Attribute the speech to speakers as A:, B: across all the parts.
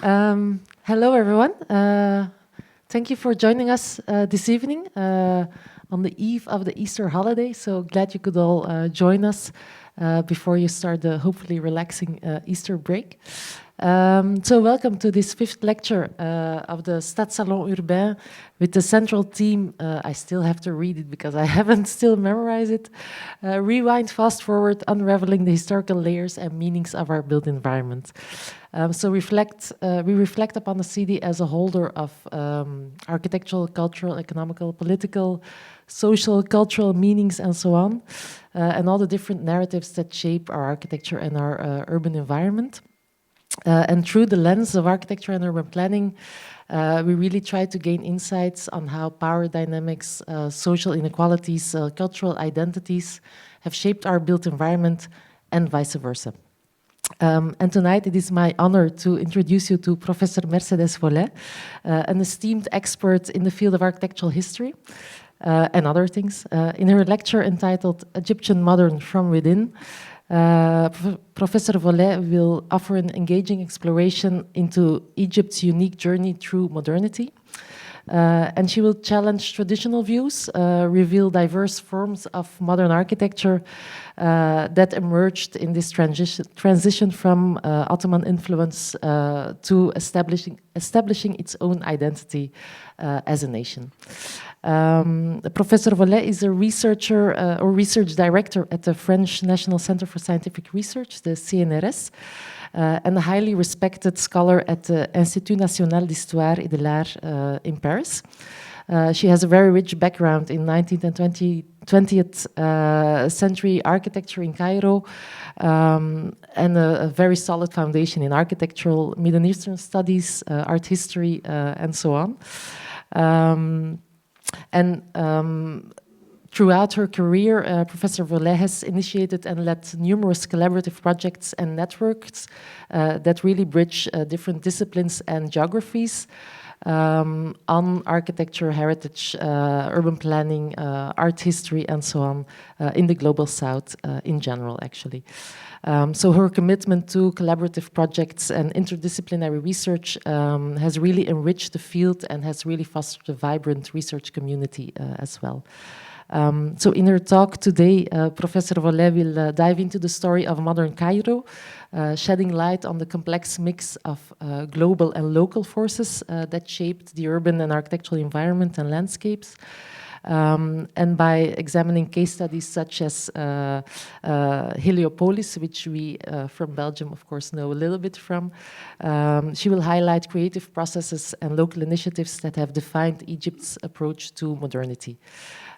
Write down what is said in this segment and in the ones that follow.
A: Hello, everyone. Thank you for joining us this evening on the eve of the Easter holiday. So glad you could all join us before you start the hopefully relaxing Easter break. So welcome to this fifth lecture of the Stadsalon Urbain with the central theme, I still have to read it because I haven't still memorized it, rewind, fast forward, unraveling the historical layers and meanings of our built environment. So we reflect upon the city as a holder of architectural, cultural, economical, political, social, cultural meanings and so on, and all the different narratives that shape our architecture and our urban environment. And through the lens of architecture and urban planning, we really try to gain insights on how power dynamics, social inequalities, cultural identities have shaped our built environment and vice versa. And tonight it is my honor to introduce you to Professor Mercedes Volait, an esteemed expert in the field of architectural history and other things. In her lecture entitled Egyptian Modern from Within, Professor Volait will offer an engaging exploration into Egypt's unique journey through modernity. And she will challenge traditional views, reveal diverse forms of modern architecture that emerged in this transition from Ottoman influence to establishing its own identity as a nation. Professor Volait is a researcher or research director at the French National Center for Scientific Research, the CNRS, and a highly respected scholar at the Institut National d'Histoire et de l'Art in Paris. She has a very rich background in 19th and 20th century architecture in Cairo, and a very solid foundation in architectural, Middle Eastern studies, art history, and so on. Throughout her career, Professor Volait has initiated and led numerous collaborative projects and networks that really bridge different disciplines and geographies on architecture, heritage, urban planning, art history, and so on in the Global South in general, actually. So her commitment to collaborative projects and interdisciplinary research has really enriched the field and has really fostered a vibrant research community as well. So in her talk today, Professor Volait will dive into the story of modern Cairo, shedding light on the complex mix of global and local forces that shaped the urban and architectural environment and landscapes. And by examining case studies such as Heliopolis, which we from Belgium, of course, know a little bit from, she will highlight creative processes and local initiatives that have defined Egypt's approach to modernity.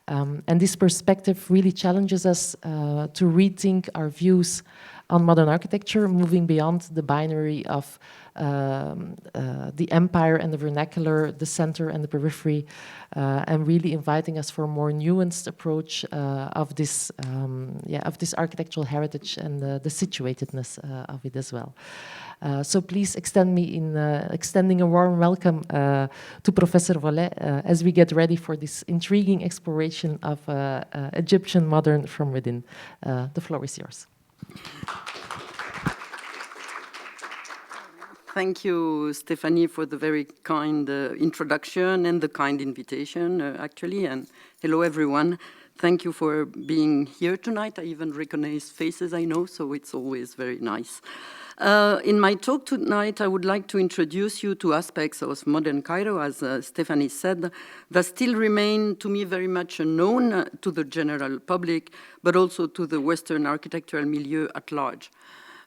A: And this perspective really challenges us to rethink our views on modern architecture, moving beyond the binary of the empire and the vernacular, the center and the periphery, and really inviting us for a more nuanced approach of this architectural heritage and the situatedness of it as well. So please extend me in extending a warm welcome to Professor Volait as we get ready for this intriguing exploration of Egyptian modern from within. The floor is yours.
B: Thank you, Stephanie, for the very kind introduction and the kind invitation, actually. And hello, everyone. Thank you for being here tonight. I even recognize faces I know, so it's always very nice. In my talk tonight, I would like to introduce you to aspects of modern Cairo, as Stephanie said, that still remain to me very much unknown to the general public, but also to the Western architectural milieu at large.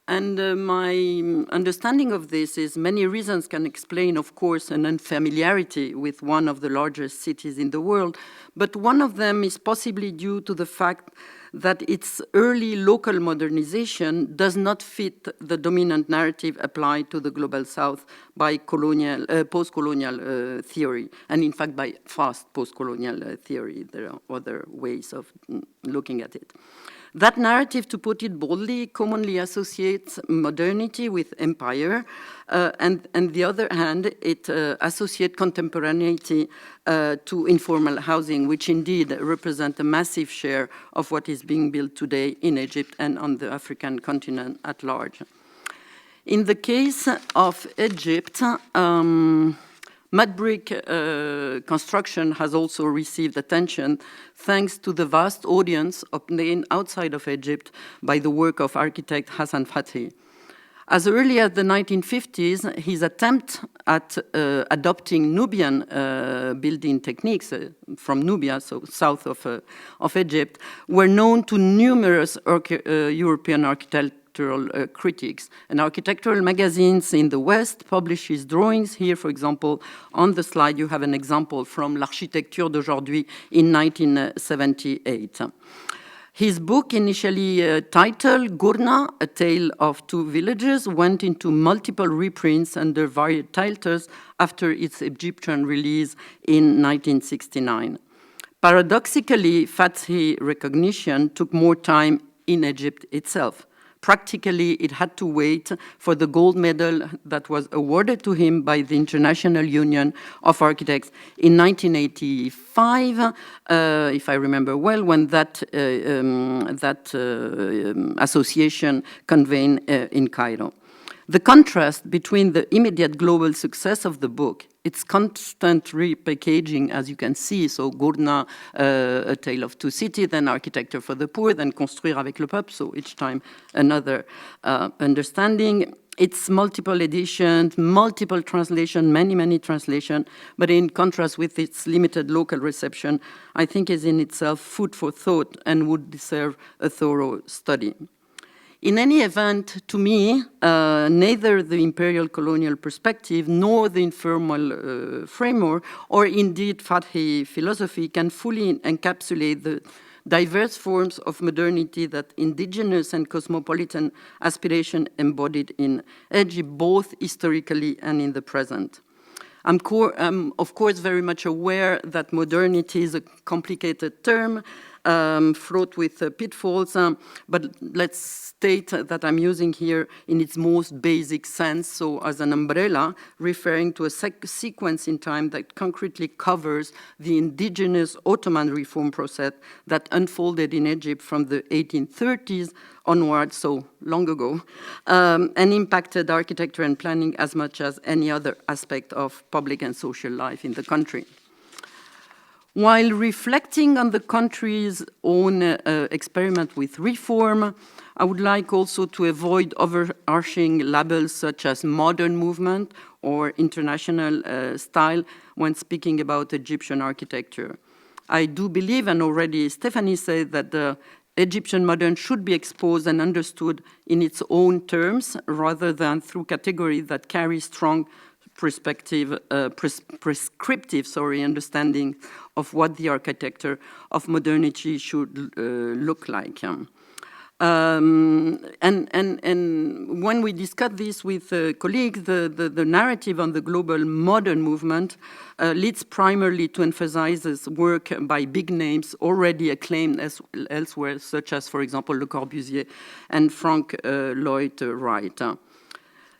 B: And my understanding of this is many reasons can explain, of course, an unfamiliarity with one of the largest cities in the world, but one of them is possibly due to the fact that its early local modernization does not fit the dominant narrative applied to the Global South by post-colonial theory, and in fact by fast post-colonial theory. There are other ways of looking at it. That narrative, to put it boldly, commonly associates modernity with empire, and on the other hand, it associates contemporaneity to informal housing, which indeed represent a massive share of what is being built today in Egypt and on the African continent at large. In the case of Egypt, mud brick construction has also received attention thanks to the vast audience obtained outside of Egypt by the work of architect Hassan Fathi. As early as the 1950s, his attempt at adopting Nubian building techniques from Nubia, so south of Egypt, were known to numerous European architectural critics. And architectural magazines in the West publish his drawings. Here, for example, on the slide, you have an example from L'Architecture d'aujourd'hui in 1978. His book, initially titled Gurna, A Tale of Two Villages, went into multiple reprints under various titles after its Egyptian release in 1969. Paradoxically, Fathi recognition took more time in Egypt itself. Practically, it had to wait for the gold medal that was awarded to him by the International Union of Architects in 1985, if I remember well, when that association convened in Cairo. The contrast between the immediate global success of the book, its constant repackaging, as you can see, so Gurna, A Tale of Two Cities, then Architecture for the Poor, then Construire avec le Peuple, so each time another understanding. It's multiple editions, multiple translations, many translations, but in contrast with its limited local reception, I think is in itself food for thought and would deserve a thorough study. In any event, to me, neither the imperial colonial perspective nor the informal framework, or indeed Fathi philosophy, can fully encapsulate the diverse forms of modernity that indigenous and cosmopolitan aspiration embodied in Egypt, both historically and in the present. I'm of course very much aware that modernity is a complicated term, fraught with pitfalls, but let's state that I'm using here in its most basic sense, so as an umbrella, referring to a sequence in time that concretely covers the indigenous Ottoman reform process that unfolded in Egypt from the 1830s onward, so long ago, and impacted architecture and planning as much as any other aspect of public and social life in the country. While reflecting on the country's own experiment with reform, I would like also to avoid overarching labels such as modern movement or international style when speaking about Egyptian architecture. I do believe, and already Stephanie said, that the Egyptian modern should be exposed and understood in its own terms rather than through categories that carry strong prescriptive understanding of what the architecture of modernity should look like. And when we discuss this with colleagues, the narrative on the global modern movement leads primarily to emphasize this work by big names already acclaimed elsewhere, such as, for example, Le Corbusier and Frank Lloyd Wright.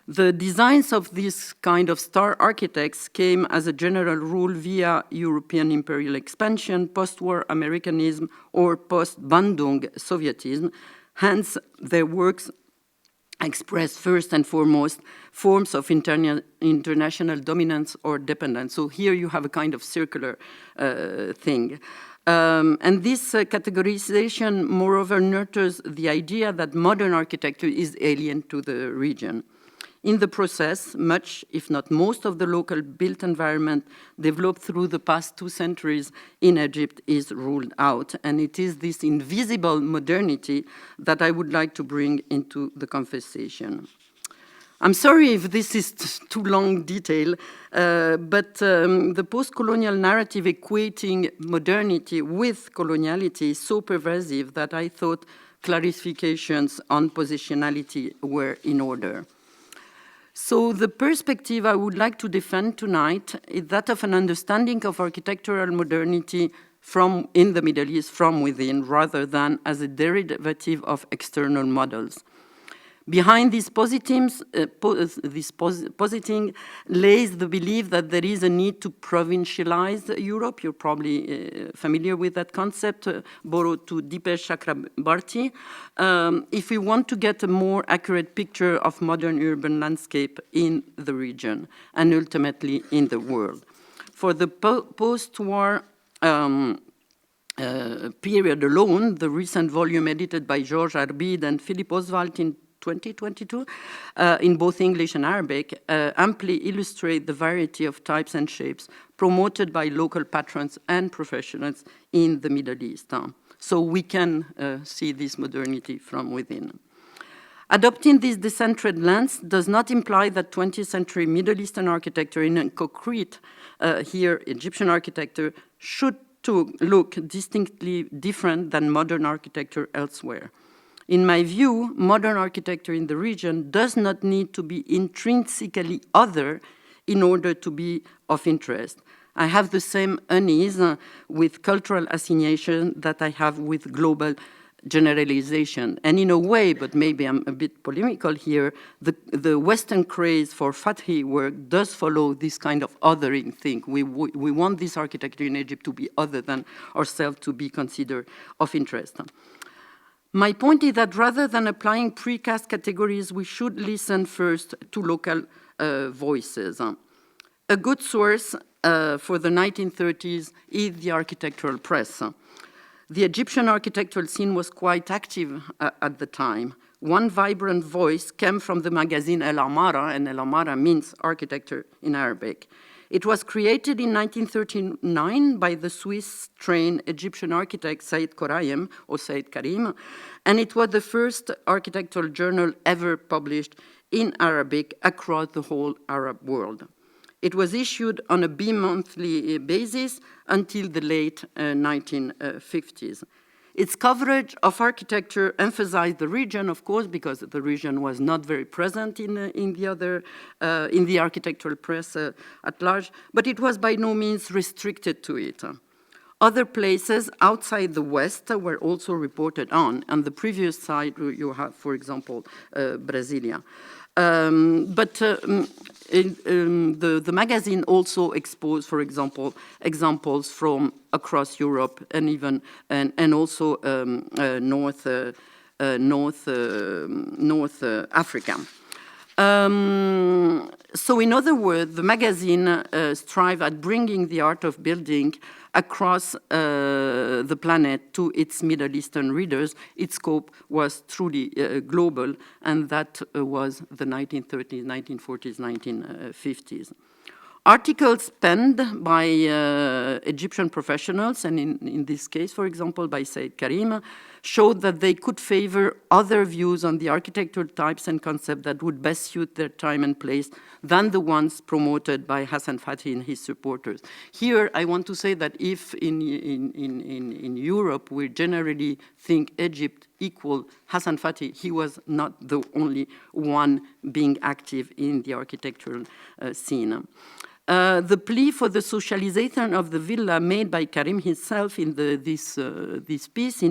B: The designs of this kind of star architects came as a general rule via European imperial expansion, post-war Americanism, or post-Bandung Sovietism. Hence, their works express first and foremost forms of international dominance or dependence. So here you have a kind of circular thing. And this categorization, moreover, nurtures the idea that modern architecture is alien to the region. In the process, much, if not most, of the local built environment developed through the past 2 centuries in Egypt is ruled out. And it is this invisible modernity that I would like to bring into the conversation. I'm sorry if this is too long detail, but the post-colonial narrative equating modernity with coloniality is so pervasive that I thought clarifications on positionality were in order. So the perspective I would like to defend tonight is that of an understanding of architectural modernity in the Middle East from within, rather than as a derivative of external models. Behind these positing lays the belief that there is a need to provincialize Europe. You're probably familiar with that concept, borrowed to Dipesh Chakrabarty. If we want to get a more accurate picture of modern urban landscape in the region and ultimately in the world. For the post-war period alone, the recent volume edited by Georges Arbide and Philippe Oswald in 2022, in both English and Arabic, amply illustrate the variety of types and shapes promoted by local patrons and professionals in the Middle East. So we can see this modernity from within. Adopting this decentered lens does not imply that 20th century Middle Eastern architecture, in concrete here Egyptian architecture, should to look distinctly different than modern architecture elsewhere. In my view, modern architecture in the region does not need to be intrinsically other in order to be of interest. I have the same unease with cultural assignation that I have with global generalization. And in a way, but maybe I'm a bit polemical here, the Western craze for Fathi work does follow this kind of othering thing. We want this architecture in Egypt to be other than ourselves, to be considered of interest. My point is that rather than applying precast categories, we should listen first to local voices. A good source for the 1930s is the architectural press. The Egyptian architectural scene was quite active at the time. One vibrant voice came from the magazine El Amara, and El Amara means architecture in Arabic. It was created in 1939 by the Swiss-trained Egyptian architect Said Korayem, or Said Karim, and it was the first architectural journal ever published in Arabic across the whole Arab world. It was issued on a bi-monthly basis until the late 1950s. Its coverage of architecture emphasized the region, of course, because the region was not very present in the architectural press at large, but it was by no means restricted to it. Other places outside the West were also reported on. On the previous slide, you have, for example, Brasilia. The magazine also exposed, for example, examples from across Europe and even and also North Africa. So in other words, the magazine strive at bringing the art of building across the planet to its Middle Eastern readers. Its scope was truly global, and that was the 1930s, 1940s, 1950s. Articles penned by Egyptian professionals, and in this case, for example, by Said Karim, showed that they could favor other views on the architectural types and concepts that would best suit their time and place than the ones promoted by Hassan Fathi and his supporters. Here, I want to say that if in Europe we generally think Egypt equal Hassan Fathi, he was not the only one being active in the architectural scene. The plea for the socialization of the villa made by Karim himself in this piece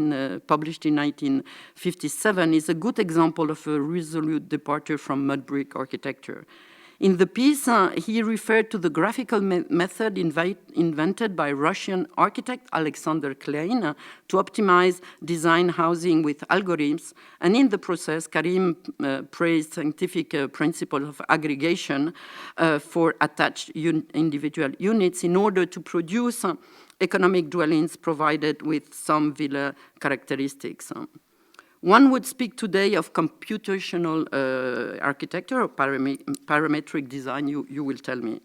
B: published in 1957 is a good example of a resolute departure from mud brick architecture. In the piece, he referred to the graphical method invented by Russian architect Alexander Klein to optimize design housing with algorithms, and in the process, Karim praised scientific principle of aggregation for attached individual units in order to produce economic dwellings provided with some villa characteristics. One would speak today of computational architecture or parametric design, you will tell me.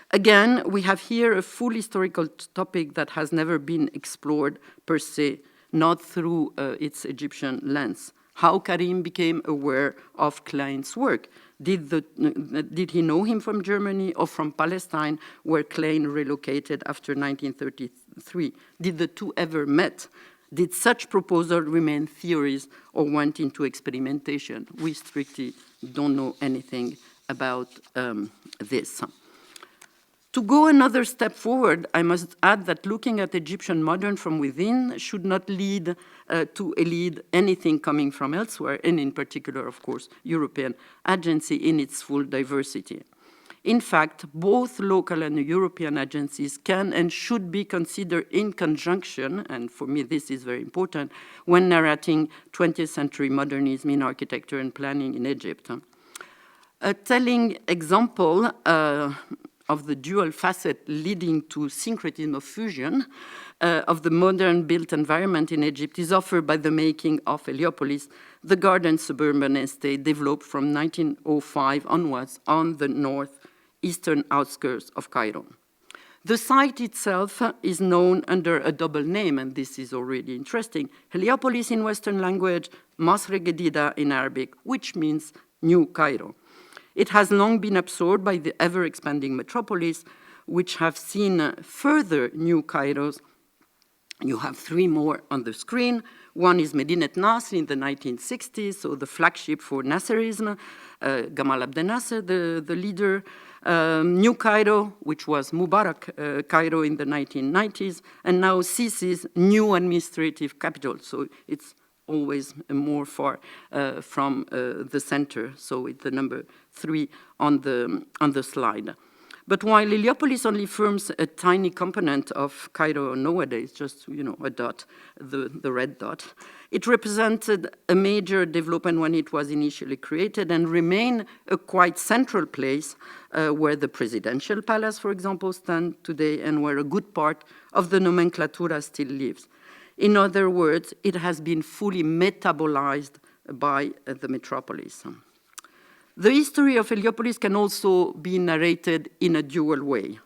B: Again, we have here a full historical topic that has never been explored per se, not through its Egyptian lens. How Karim became aware of Klein's work. Did he know him from Germany or from Palestine, where Klein relocated after 1933? Did the two ever met? Did such proposals remain theories or went into experimentation? We strictly don't know anything about this. To go another step forward, I must add that looking at Egyptian modern from within should not lead to elide anything coming from elsewhere, and in particular, of course, European agency in its full diversity. In fact, both local and European agencies can and should be considered in conjunction, and for me this is very important, when narrating 20th century modernism in architecture and planning in Egypt. A telling example of the dual facet leading to syncretism of fusion of the modern built environment in Egypt is offered by the making of Heliopolis, the garden suburban estate developed from 1905 onwards on the northeastern outskirts of Cairo. The site itself is known under a double name, and this is already interesting. Heliopolis in Western language, Masr Gedida in Arabic, which means New Cairo. It has long been absorbed by the ever-expanding metropolis, which have seen further new Cairos. You have three more on the screen. One is Medinet Nasr in the 1960s, so the flagship for Nasserism, Gamal Abdel Nasser, the leader. New Cairo, which was Mubarak Cairo in the 1990s, and now Sisi's new administrative capital. So it's always more far from the center. So it's the number 3 on the slide. But while Heliopolis only forms a tiny component of Cairo nowadays, just a dot, the red dot, it represented a major development when it was initially created and remained a quite central place where the presidential palace, for example, stands today and where a good part of the nomenclatura still lives. In other words, it has been fully metabolized by the metropolis. The history of Heliopolis can also be narrated in a dual way.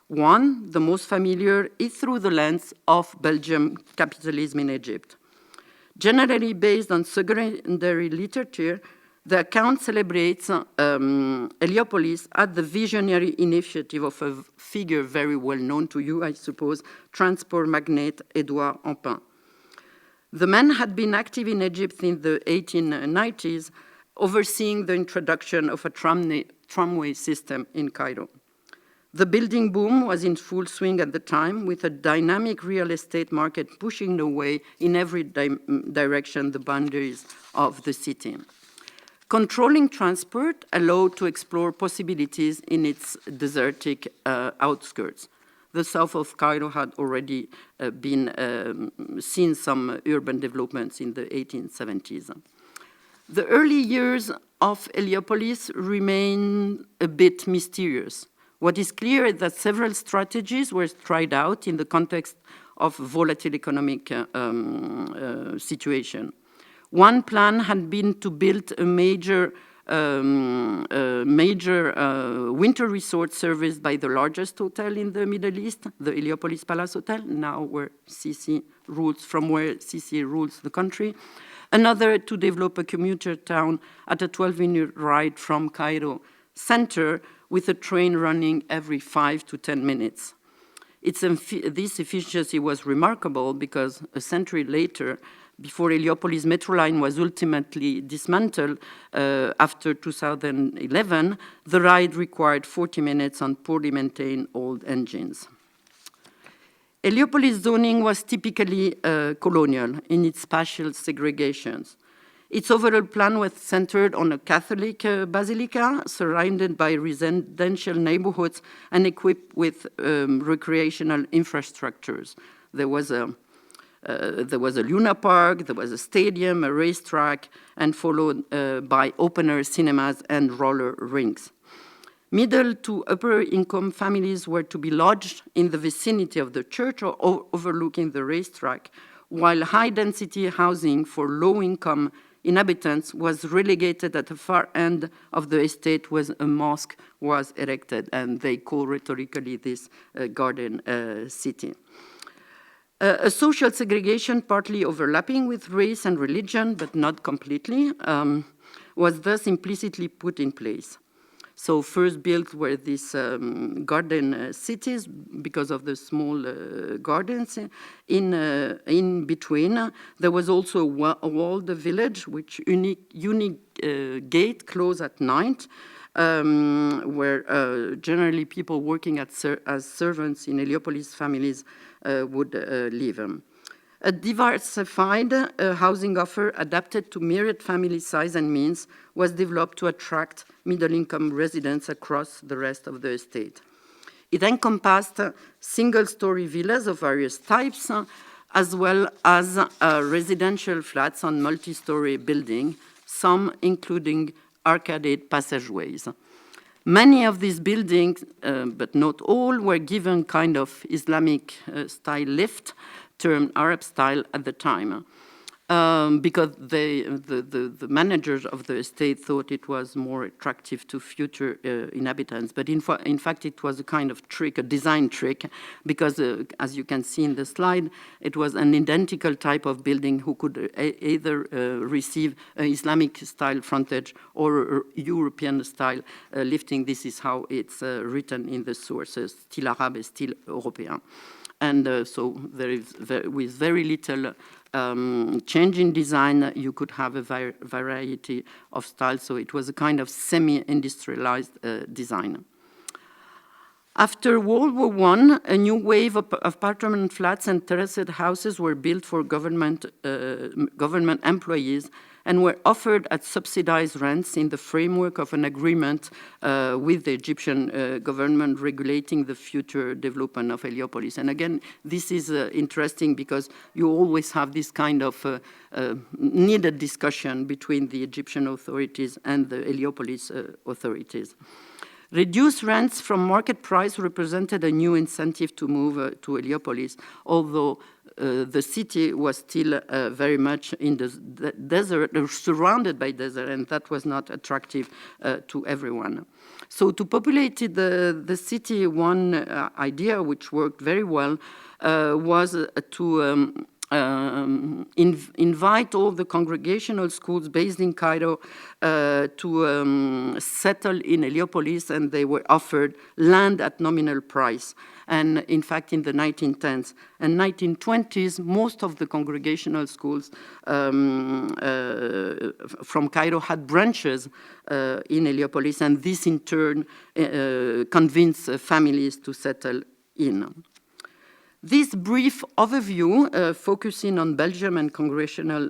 B: One, the most familiar, is through the lens of Belgian capitalism in Egypt. Generally based on secondary literature, the account celebrates Heliopolis at the visionary initiative of a figure very well known to you, I suppose, transport magnate Edouard Ampin. The man had been active in Egypt in the 1890s, overseeing the introduction of a tramway system in Cairo. The building boom was in full swing at the time, with a dynamic real estate market pushing away in every direction the boundaries of the city. Controlling transport allowed to explore possibilities in its desertic outskirts. The south of Cairo had already seen some urban developments in the 1870s. The early years of Heliopolis remain a bit mysterious. What is clear is that several strategies were tried out in the context of volatile economic situation. One plan had been to build a major winter resort serviced by the largest hotel in the Middle East, the Heliopolis Palace Hotel, now where Sisi rules the country. Another to develop a commuter town at a 12-minute ride from Cairo center with a train running every 5 to 10 minutes. This efficiency was remarkable because a century later, before Heliopolis metro line was ultimately dismantled after 2011, the ride required 40 minutes on poorly maintained old engines. Heliopolis zoning was typically colonial in its spatial segregations. Its overall plan was centered on a Catholic basilica surrounded by residential neighborhoods and equipped with recreational infrastructures. There was a Luna Park, there was a stadium, a racetrack, and followed by open-air cinemas and roller rinks. Middle to upper income families were to be lodged in the vicinity of the church or overlooking the racetrack, while high-density housing for low-income inhabitants was relegated at the far end of the estate where a mosque was erected, and they call rhetorically this garden city. A social segregation partly overlapping with race and religion, but not completely, was thus implicitly put in place. So first built were these garden cities because of the small gardens. In between, there was also a walled village, which unique gate closed at night, where generally people working as servants in Heliopolis families would live. A diversified housing offer adapted to myriad family size and means was developed to attract middle-income residents across the rest of the estate. It encompassed single-story villas of various types, as well as residential flats on multi-story buildings, some including arcaded passageways. Many of these buildings, but not all, were given kind of Islamic style lift, termed Arab style at the time, because the managers of the estate thought it was more attractive to future inhabitants. But in fact, it was a kind of trick, a design trick, because as you can see in the slide, it was an identical type of building who could either receive Islamic style frontage or European style lifting. This is how it's written in the sources, style arabe, style européen. And so there is, with very little change in design, you could have a variety of styles. So it was a kind of semi-industrialized design. After World War I, a new wave of apartment flats and terraced houses were built for government employees and were offered at subsidized rents in the framework of an agreement with the Egyptian government regulating the future development of Heliopolis. And again, this is interesting because you always have this kind of needed discussion between the Egyptian authorities and the Heliopolis authorities. Reduced rents from market price represented a new incentive to move to Heliopolis, although the city was still very much in the desert, surrounded by desert, and that was not attractive to everyone. So to populate the city, one idea which worked very well was to invite all the congregational schools based in Cairo to settle in Heliopolis, and they were offered land at nominal price. And in fact, in the 1910s and 1920s, most of the congregational schools from Cairo had branches in Heliopolis, and this in turn convinced families to settle in. This brief overview, focusing on Belgium and congregational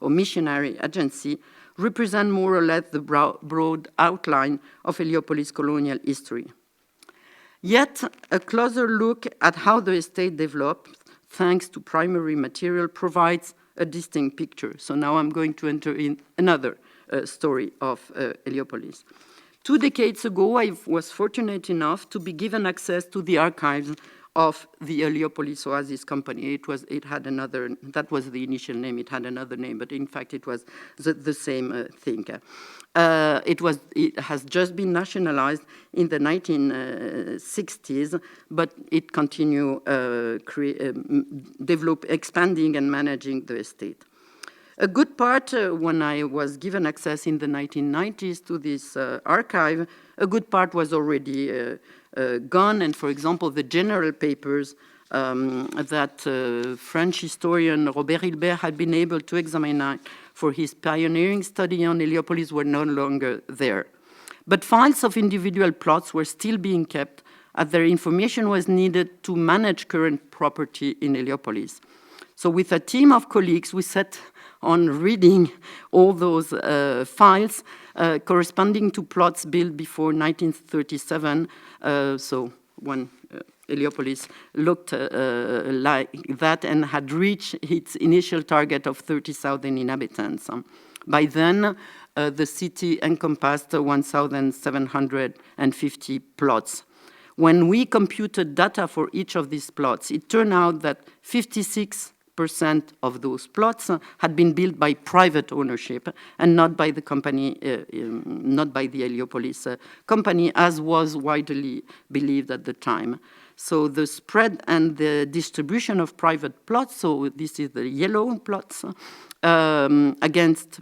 B: or missionary agency, represent more or less the broad outline of Heliopolis colonial history. Yet, a closer look at how the estate developed, thanks to primary material, provides a distinct picture. So now I'm going to enter in another story of Heliopolis. 2 decades ago, I was fortunate enough to be given access to the archives of the Heliopolis Oasis Company. It had another, that was the initial name, it had another name, but in fact it was the same thing. It has just been nationalized in the 1960s, but it continued expanding and managing the estate. A good part, when I was given access in the 1990s to this archive, a good part was already gone. And for example, the general papers that French historian Robert Hilbert had been able to examine for his pioneering study on Heliopolis were no longer there. But files of individual plots were still being kept, as their information was needed to manage current property in Heliopolis. So with a team of colleagues, we set on reading all those files corresponding to plots built before 1937. So when Heliopolis looked like that and had reached its initial target of 30,000 inhabitants. By then, the city encompassed 1,750 plots. When we computed data for each of these plots, it turned out that 56% of those plots had been built by private ownership and not by the company, not by the Heliopolis company, as was widely believed at the time. So the spread and the distribution of private plots, so this is the yellow plots, against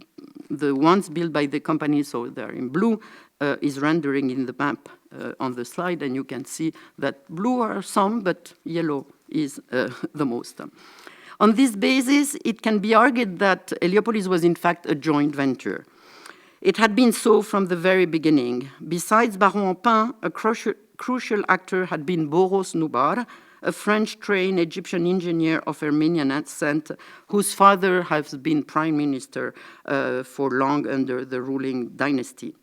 B: the ones built by the company, so they're in blue, is rendering in the map on the slide, and you can see that blue are some, but yellow is the most. On this basis, it can be argued that Heliopolis was in fact a joint venture. It had been so from the very beginning. Besides Baron Empin, a crucial actor had been Boros Noubar, a French-trained Egyptian engineer of Armenian descent, whose father has been prime minister for long under the ruling dynasty.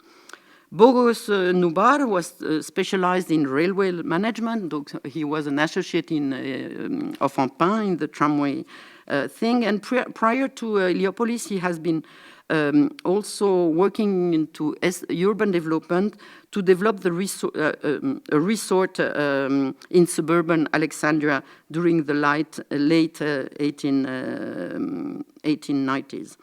B: Boros Noubar was specialized in railway management. He was an associate of Empin in the tramway thing. And prior to Heliopolis, he has been also working into urban development to develop the a resort in suburban Alexandria during the late 1890s.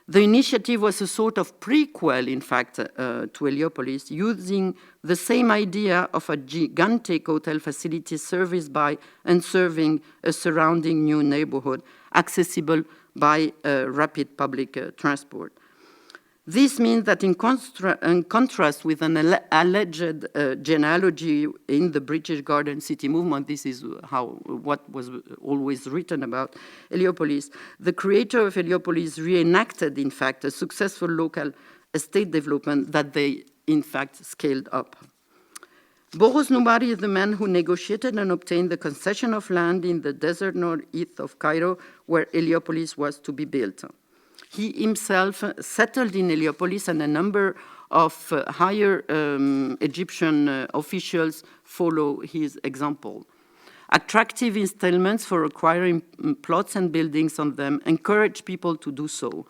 B: The initiative was a sort of prequel, in fact, to Heliopolis, using the same idea of a gigantic hotel facility serviced by and serving a surrounding new neighborhood, accessible by rapid public transport. This means that in contrast with an alleged genealogy in the British Garden City movement, this is what was always written about Heliopolis, the creator of Heliopolis reenacted, in fact, a successful local estate development that they, in fact, scaled up. Boros Noubar is the man who negotiated and obtained the concession of land in the desert northeast of Cairo, where Heliopolis was to be built. He himself settled in Heliopolis, and a number of higher Egyptian officials follow his example. Attractive installments for acquiring plots and buildings on them encouraged people to do so.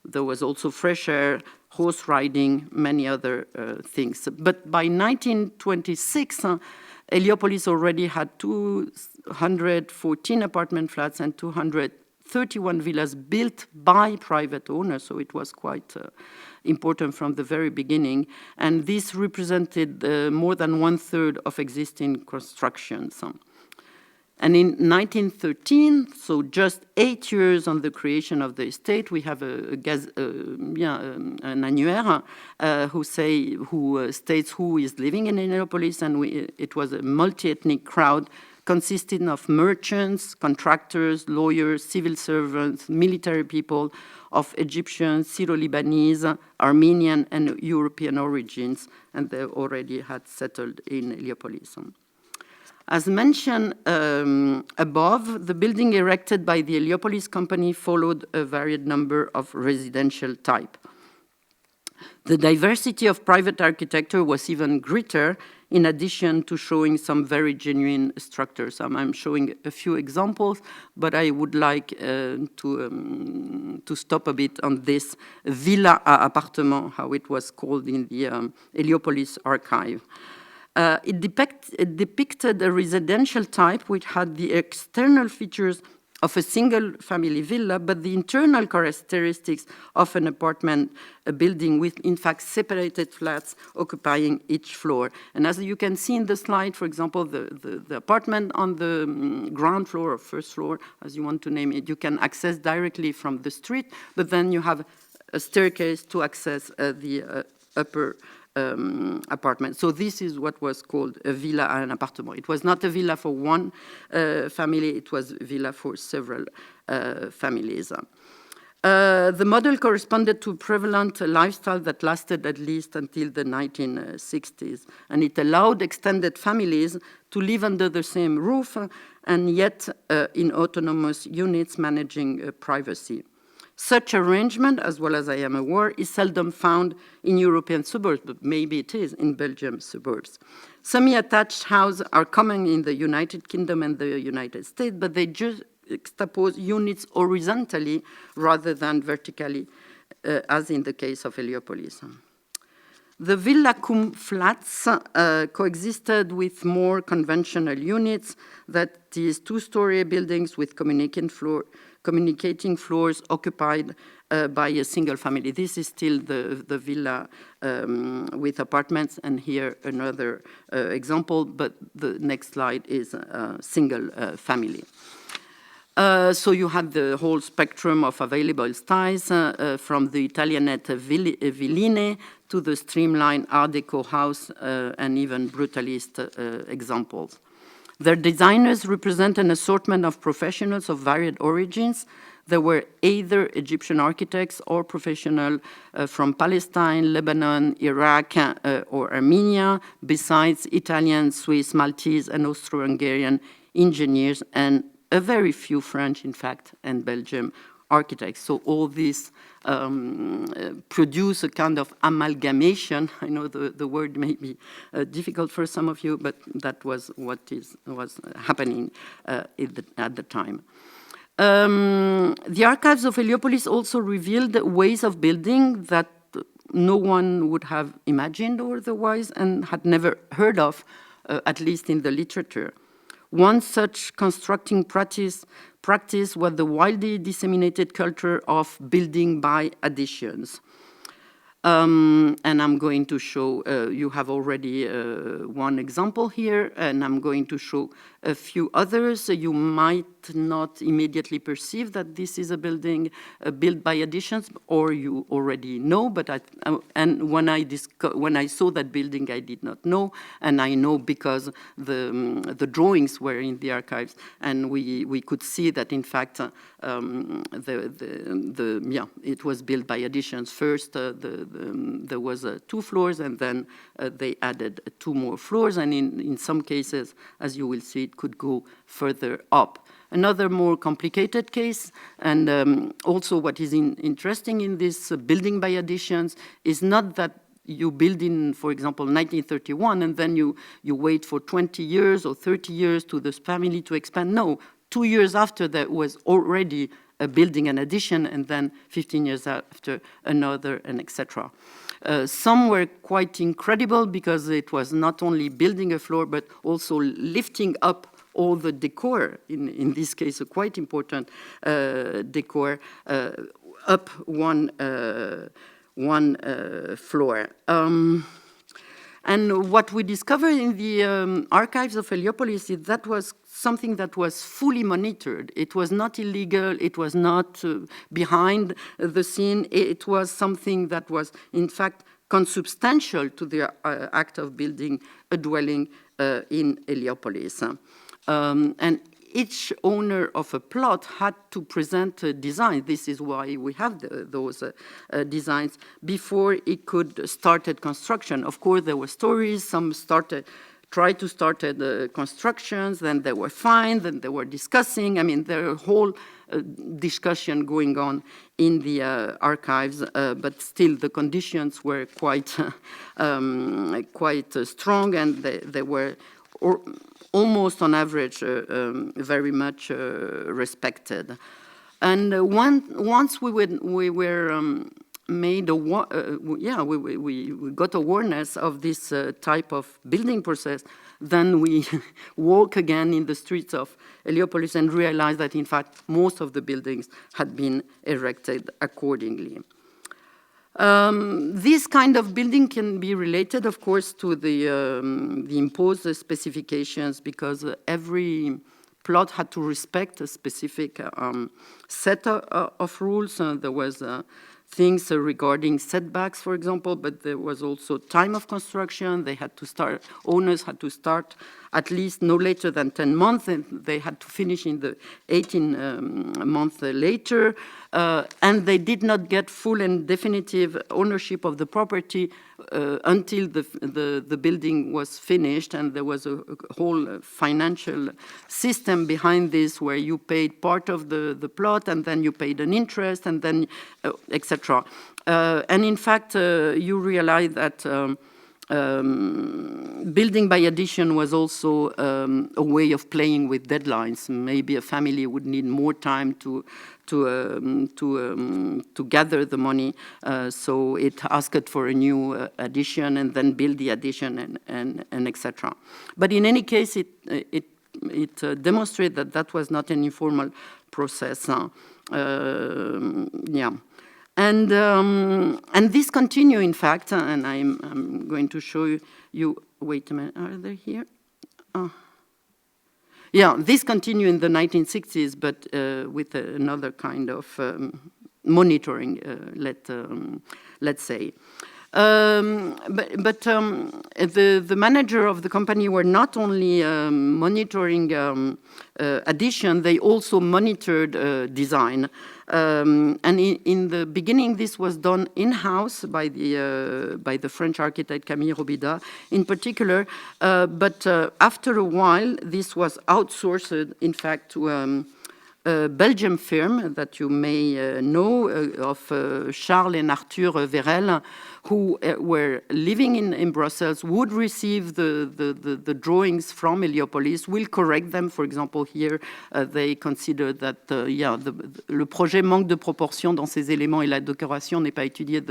B: There was also fresh air, horse riding, many other things. But by 1926, Heliopolis already had 214 apartment flats and 231 villas built by private owners, so it was quite important from the very beginning. And this represented more than 1/3 of existing constructions. And in 1913, so just 8 years on the creation of the estate, we have an annuaire who states who is living in Heliopolis, and it was a multi-ethnic crowd consisting of merchants, contractors, lawyers, civil servants, military people of Egyptian, Syro-Lebanese, Armenian, and European origins, and they already had settled in Heliopolis. As mentioned above, the building erected by the Heliopolis Company followed a varied number of residential type. The diversity of private architecture was even greater, in addition to showing some very genuine structures. I'm showing a few examples, but I would like to stop a bit on this villa à appartement, how it was called in the Heliopolis archive. It depicted a residential type which had the external features of a single-family villa, but the internal characteristics of an apartment building with, in fact, separated flats occupying each floor. And as you can see in the slide, for example, the apartment on the ground floor or first floor, as you want to name it, you can access directly from the street, but then you have a staircase to access the upper apartment. So this is what was called a villa à un appartement. It was not a villa for one family, it was a villa for several families. The model corresponded to a prevalent lifestyle that lasted at least until the 1960s, and it allowed extended families to live under the same roof and yet in autonomous units managing privacy. Such arrangement, as well as I am aware, is seldom found in European suburbs, but maybe it is in Belgium suburbs. Semi-attached houses are common in the United Kingdom and the United States, but they just juxtapose units horizontally rather than vertically, as in the case of Heliopolis. The villa cum flats coexisted with more conventional units, that is, two-story buildings with communicating floors occupied by a single family. This is still the villa with apartments, and here another example, but the next slide is a single family. So you have the whole spectrum of available styles, from the Italianate villine to the streamlined Art Deco house and even brutalist examples. Their designers represent an assortment of professionals of varied origins. there were either Egyptian architects or professionals from Palestine, Lebanon, Iraq, or Armenia, besides Italian, Swiss, Maltese, and Austro-Hungarian engineers, and a very few French, in fact, and Belgium architects. So all these produce a kind of amalgamation. I know the word may be difficult for some of you, but that was what was happening at the time. The archives of Heliopolis also revealed ways of building that no one would have imagined otherwise and had never heard of, at least in the literature. One such constructing practice was the widely disseminated culture of building by additions. And I'm going to show, you have already one example here, and I'm going to show a few others. You might not immediately perceive that this is a building built by additions, or you already know, but when I saw that building, I did not know, and I know because the drawings were in the archives, and we could see that, in fact, it was built by additions. First, there was 2 floors, and then they added 2 more floors, and in some cases, as you will see, it could go further up. Another more complicated case, and also what is interesting in this building by additions is not that you build in, for example, 1931, and then you wait for 20 years or 30 years to this family to expand. No, 2 years after that was already a building and addition, and then 15 years after another, and etc. Some were quite incredible because it was not only building a floor, but also lifting up all the decor, in this case a quite important decor, up one floor. And what we discovered in the archives of Heliopolis is that was something that was fully monitored. It was not illegal, it was not behind the scene, it was something that was, in fact, consubstantial to the act of building a dwelling in Heliopolis. And each owner of a plot had to present a design. This is why we have those designs before it could start construction. Of course, there were stories. Some tried to start the constructions, then they were fined, then they were discussing. I mean, there was a whole discussion going on in the archives, but still the conditions were quite strong, and they were almost on average very much respected. And once we were made we got awareness of this type of building process, then we walk again in the streets of Heliopolis and realized that, in fact, most of the buildings had been erected accordingly. This kind of building can be related, of course, to the imposed specifications, because every plot had to respect a specific set of rules. There was things regarding setbacks, for example, but there was also time of construction. Owners had to start at least no later than 10 months, and they had to finish in the 18 months later. And they did not get full and definitive ownership of the property until the building was finished, and there was a whole financial system behind this where you paid part of the plot, and then you paid an interest, and then etc. And in fact, you realize that building by addition was also a way of playing with deadlines. Maybe a family would need more time to gather the money, so it asked for a new addition and then build the addition and etc. But in any case, it demonstrated that was not an informal process. Yeah. And this continue, in fact, and I'm going to show you. Wait a minute, are they here? Oh. Yeah, this continued in the 1960s, but with another kind of monitoring, let's say. The manager of the company were not only monitoring addition, they also monitored design. And in the beginning, this was done in-house by the French architect Camille Robida in particular. But after a while, this was outsourced, in fact, to a Belgian firm that you may know of Charles and Arthur Verel, who were living in Brussels, would receive the drawings from Heliopolis, will correct them. For example, here they consider that le projet manque de proportion dans ses éléments et la décoration n'est pas étudiée.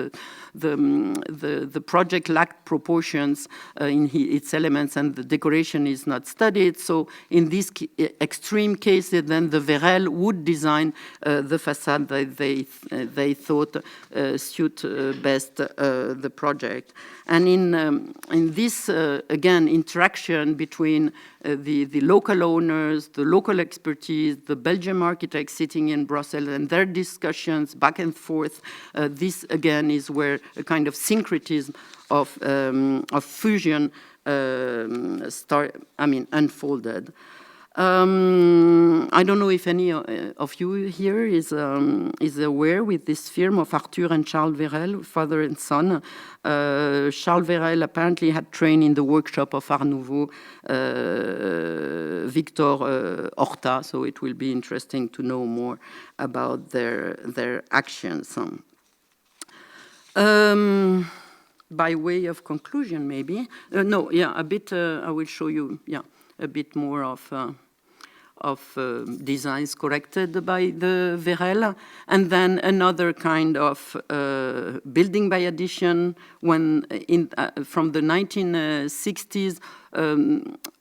B: The project lacked proportions in its elements and the decoration is not studied. So in these extreme cases, then the Verel would design the facade that they thought suit best the project. And in this, again, interaction between the local owners, the local expertise, the Belgian architects sitting in Brussels, and their discussions back and forth, this, again, is where a kind of syncretism of fusion unfolded. I don't know if any of you here is aware with this firm of Arthur and Charles Verel, father and son. Charles Verel apparently had trained in the workshop of Art Nouveau, Victor Horta, so it will be interesting to know more about their actions. By way of conclusion, maybe. I will show you, a bit more of designs corrected by the Verel, and then another kind of building by addition when from the 1960s,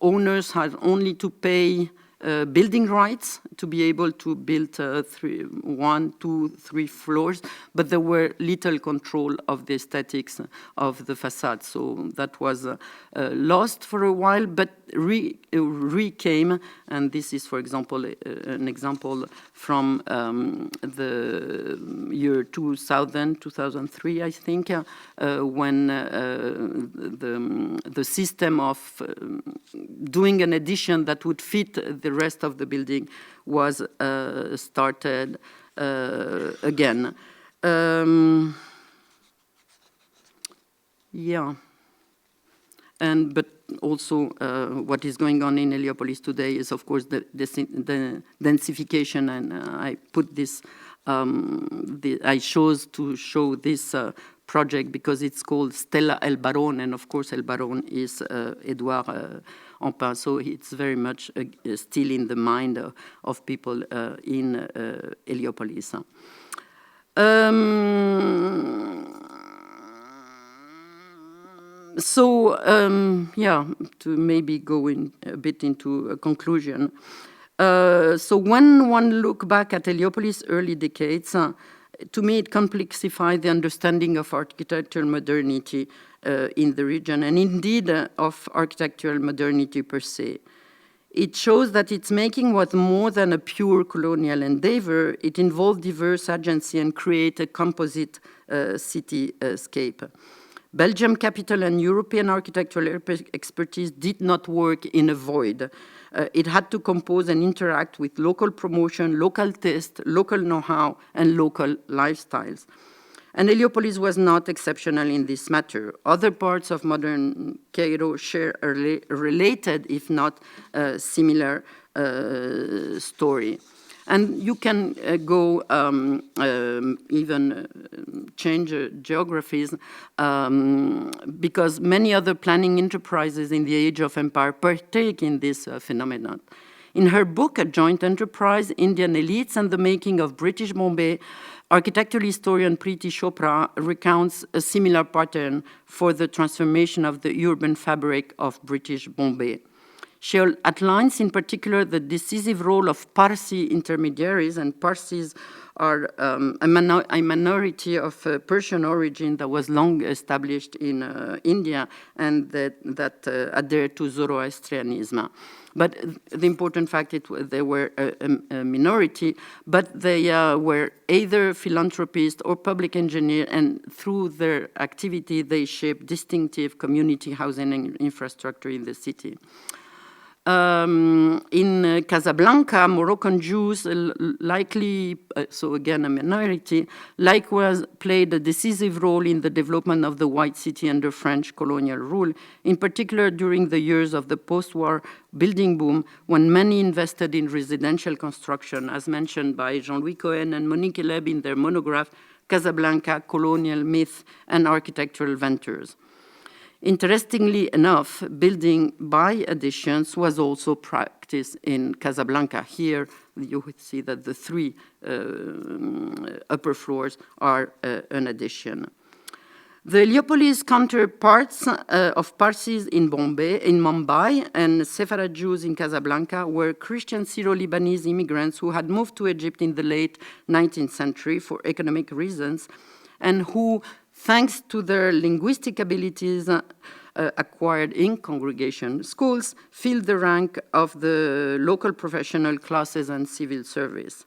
B: owners had only to pay building rights to be able to build 1, 2, 3 floors, but there were little control of the aesthetics of the facade. So that was lost for a while, but recame, and this is, for example, an example from the year 2000, 2003, I think, when the system of doing an addition that would fit the rest of the building was started again. But also what is going on in Heliopolis today is, of course, the densification, and I put this, I chose to show this project because it's called Stella El Baron, and of course El Baron is Edouard Ampin, so it's very much still in the mind of people in Heliopolis. To maybe go in a bit into a conclusion. So when one look back at Heliopolis' early decades, to me it complexified the understanding of architectural modernity in the region, and indeed of architectural modernity per se. It shows that its making was more than a pure colonial endeavor. It involved diverse agency and created a composite cityscape. Belgium capital and European architectural expertise did not work in a void. It had to compose and interact with local promotion, local taste, local know-how, and local lifestyles. And Heliopolis was not exceptional in this matter. Other parts of modern Cairo share a related, if not similar, story. And you can go even change geographies because many other planning enterprises in the Age of Empire partake in this phenomenon. In her book, A Joint Enterprise, Indian Elites and the Making of British Bombay, architectural historian Preeti Chopra recounts a similar pattern for the transformation of the urban fabric of British Bombay. She outlines in particular the decisive role of Parsi intermediaries, and Parsis are a minority of Persian origin that was long established in India and that adhered to Zoroastrianism. But the important fact is they were a minority, but they were either philanthropists or public engineers, and through their activity, they shaped distinctive community housing and infrastructure in the city. In Casablanca, Moroccan Jews, likely, so again a minority, likewise played a decisive role in the development of the white city under French colonial rule, in particular during the years of the post-war building boom, when many invested in residential construction, as mentioned by Jean-Louis Cohen and Monique Eleb in their monograph, Casablanca, Colonial Myth and Architectural Ventures. Interestingly enough, building by additions was also practiced in Casablanca. Here, you would see that the three upper floors are an addition. The Heliopolis counterparts of Parsis in Mumbai and Sepharad Jews in Casablanca were Christian Syro-Lebanese immigrants who had moved to Egypt in the late 19th century for economic reasons, and who, thanks to their linguistic abilities acquired in congregation schools, filled the rank of the local professional classes and civil service.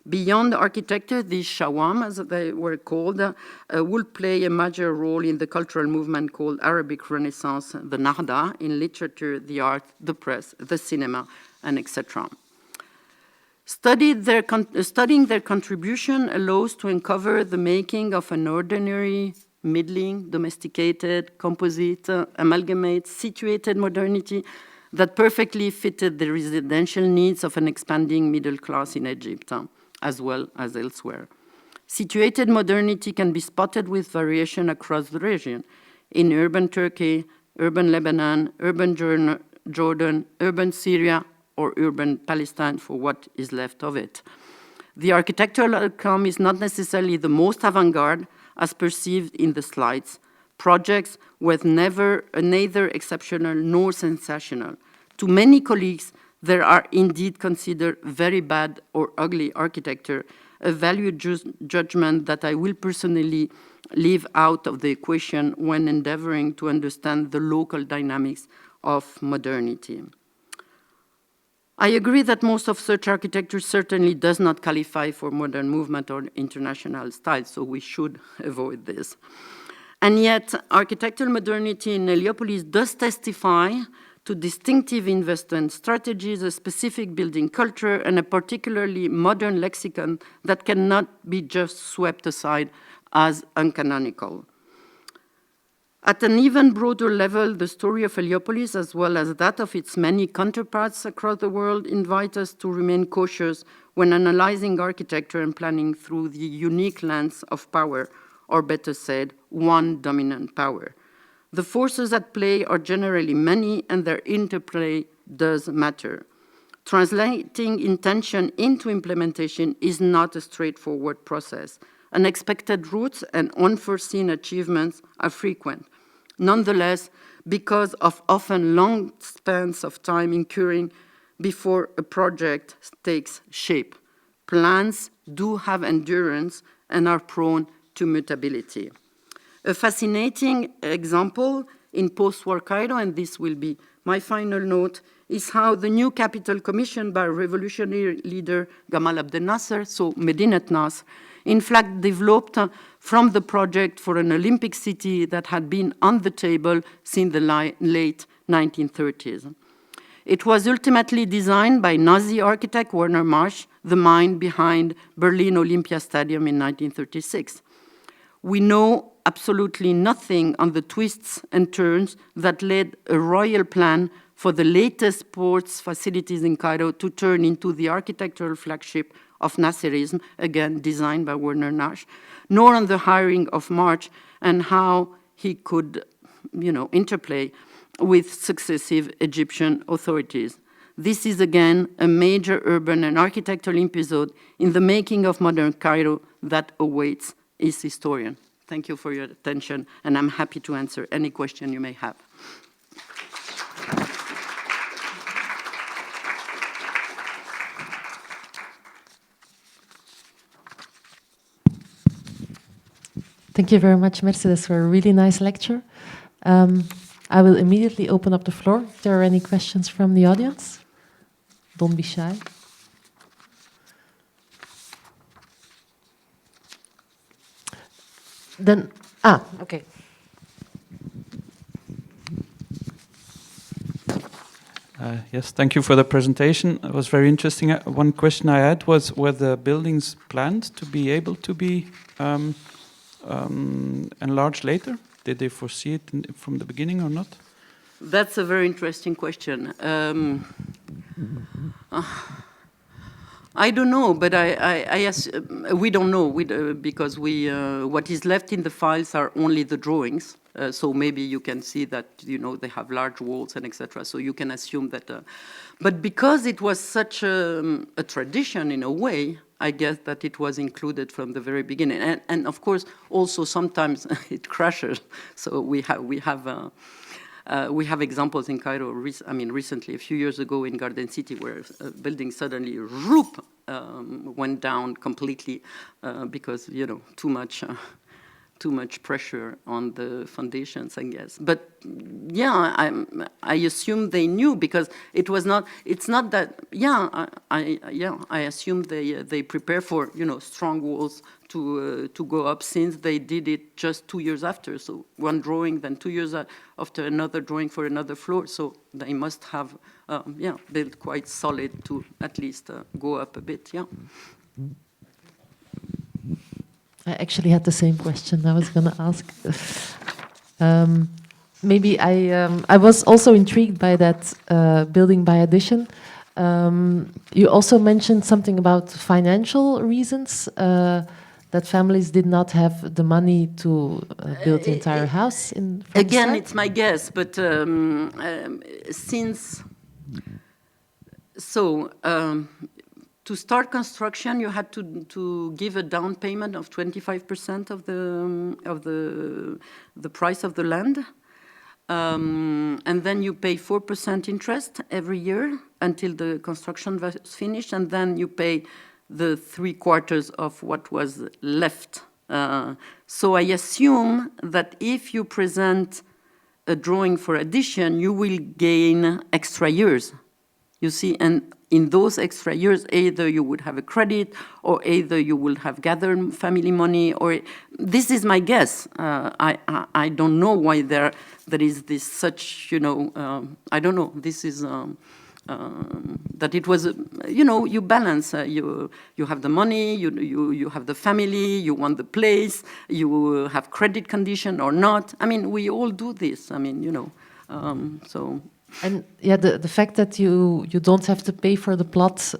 B: Beyond architecture, these shawam, as they were called, would play a major role in the cultural movement called Arabic Renaissance, the Nahda, in literature, the art, the press, the cinema, and etc. Studying their contribution allows to uncover the making of an ordinary, middling, domesticated, composite, amalgamate, situated modernity that perfectly fitted the residential needs of an expanding middle class in Egypt, as well as elsewhere. Situated modernity can be spotted with variation across the region, in urban Turkey, urban Lebanon, urban Jordan, urban Syria, or urban Palestine for what is left of it. The architectural outcome is not necessarily the most avant-garde as perceived in the slides. Projects were neither exceptional nor sensational. To many colleagues, there are indeed considered very bad or ugly architecture, a value judgment that I will personally leave out of the equation when endeavoring to understand the local dynamics of modernity. I agree that most of such architecture certainly does not qualify for modern movement or international style, so we should avoid this. And yet, architectural modernity in Heliopolis does testify to distinctive investment strategies, a specific building culture, and a particularly modern lexicon that cannot be just swept aside as uncanonical. At an even broader level, the story of Heliopolis, as well as that of its many counterparts across the world, invite us to remain cautious when analyzing architecture and planning through the unique lens of power, or better said, one dominant power. The forces at play are generally many, and their interplay does matter. Translating intention into implementation is not a straightforward process. Unexpected routes and unforeseen achievements are frequent. Nonetheless, because of often long spans of time incurring before a project takes shape, plans do have endurance and are prone to mutability. A fascinating example in post-war Cairo, and this will be my final note, is how the new capital commissioned by revolutionary leader Gamal Abdel Nasser, so Medinat Nasr, in fact developed from the project for an Olympic city that had been on the table since the late 1930s. It was ultimately designed by Nazi architect Werner Marsch, the mind behind Berlin Olympia Stadium in 1936. We know absolutely nothing on the twists and turns that led a royal plan for the latest sports facilities in Cairo to turn into the architectural flagship of Nasserism, again designed by Werner Marsch, nor on the hiring of Marsch and how he could, interplay with successive Egyptian authorities. This is again a major urban and architectural episode in the making of modern Cairo that awaits its historian. Thank you for your attention, and I'm happy to answer any question you may have.
A: Thank you very much, Mercedes, for a really nice lecture. I will immediately open up the floor. If there are any questions from the audience, don't be shy. Then, okay.
C: Yes, thank you for the presentation. It was very interesting. One question I had was, were the buildings planned to be able to be enlarged later? Did they foresee it from the beginning or not?
B: That's a very interesting question. I don't know, but we don't know because what is left in the files are only the drawings. So maybe you can see that they have large walls and etc. So you can assume that. But because it was such a tradition in a way, I guess that it was included from the very beginning. And of course, also sometimes it crashes. So we have examples in Cairo, recently, a few years ago in Garden City, where a building suddenly went down completely because, too much pressure on the foundations, I guess. But yeah, I assume they knew because it's not that, I assume they prepare for, strong walls to go up, since they did it just 2 years after. So one drawing, then 2 years after another drawing for another floor. So they must have, built quite solid to at least go up a bit, yeah.
A: I actually had the same question I was going to ask. Maybe I was also intrigued by that building by addition. You also mentioned something about financial reasons, that families did not have the money to build the entire house.
B: Again, it's my guess, but to start construction, you had to give a down payment of 25% of the price of the land, and then you pay 4% interest every year until the construction was finished, and then you pay the 3/4 of what was left. So I assume that if you present a drawing for addition, you will gain extra years. You see, and in those extra years, either you would have a credit, or either you will have gathered family money, or this is my guess. I don't know why there is this such, I don't know. This is that it was, you balance. You have the money, you have the family, you want the place, you have credit condition or not. I mean, we all do this. I mean, so.
A: And yeah, the fact that you don't have to pay for the plot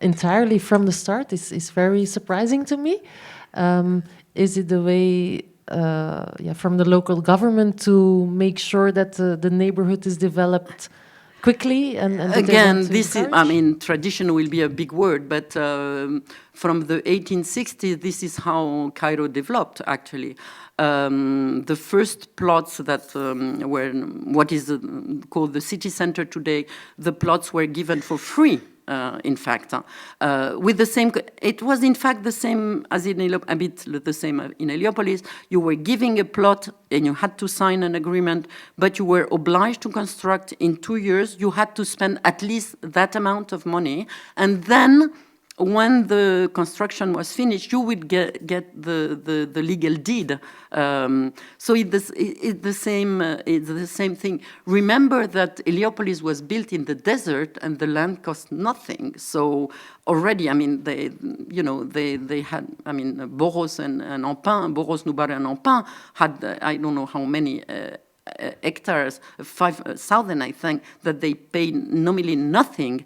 A: entirely from the start is very surprising to me. Is it the way from the local government to make sure that the neighborhood is developed quickly? And
B: again, this is, tradition will be a big word, but from the 1860s, this is how Cairo developed, actually. The first plots that were what is called the city center today, the plots were given for free, in fact, with the same. It was in fact the same as in a bit the same in Heliopolis. You were giving a plot and you had to sign an agreement, but you were obliged to construct in 2 years. You had to spend at least that amount of money, and then, when the construction was finished, you would get the legal deed. So it's the same thing. Remember that Heliopolis was built in the desert and the land cost nothing. So already, they had, Boros and Empin, Boros, Noubar and Empin had, I don't know how many hectares, 5,000, I think, that they paid nominally nothing.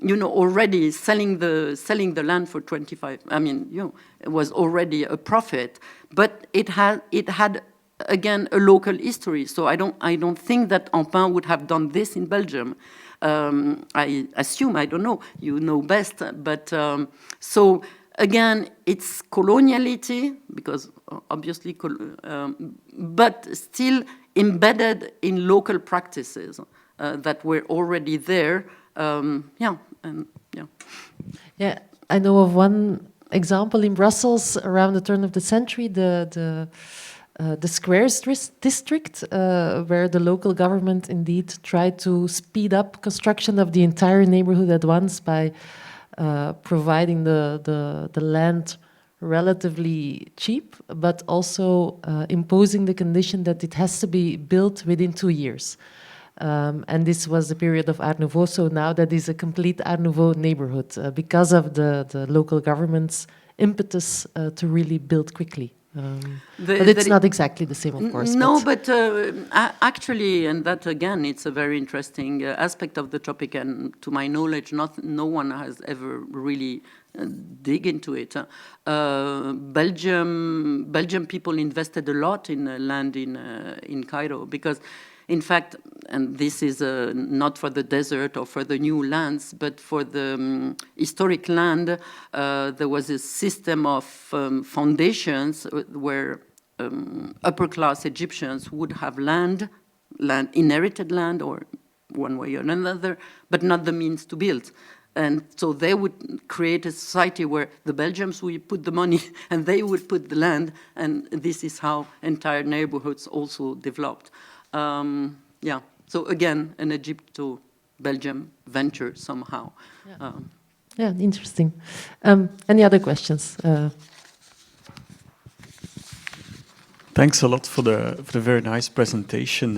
B: Already selling the land for 25. It was already a profit, but it had again a local history. So I don't think that Empin would have done this in Belgium. I assume, I don't know. You know best, but so again, it's coloniality because obviously, but still embedded in local practices that were already there. Yeah, I know of one
A: example in Brussels around the turn of the century, the Squares district, where the local government indeed tried to speed up construction of the entire neighborhood at once by providing the land relatively cheap, but also imposing the condition that it has to be built within 2 years. And this was the period of Art Nouveau, so now that is a complete Art Nouveau neighborhood because of the local government's impetus to really build quickly. But it's not exactly the same, of course.
B: No, but actually, and that again, it's a very interesting aspect of the topic, and to my knowledge, no one has ever really dig into it. Belgium people invested a lot in land in Cairo because, in fact, and this is not for the desert or for the new lands, but for the historic land, there was a system of foundations where upper-class Egyptians would have land, inherited land, or one way or another, but not the means to build. And so they would create a society where the Belgians would put the money and they would put the land, and this is how entire neighborhoods also developed. Yeah, so again, an Egypto-Belgium venture somehow.
A: Yeah, yeah, interesting. Any other questions?
D: Thanks a lot for the very nice presentation.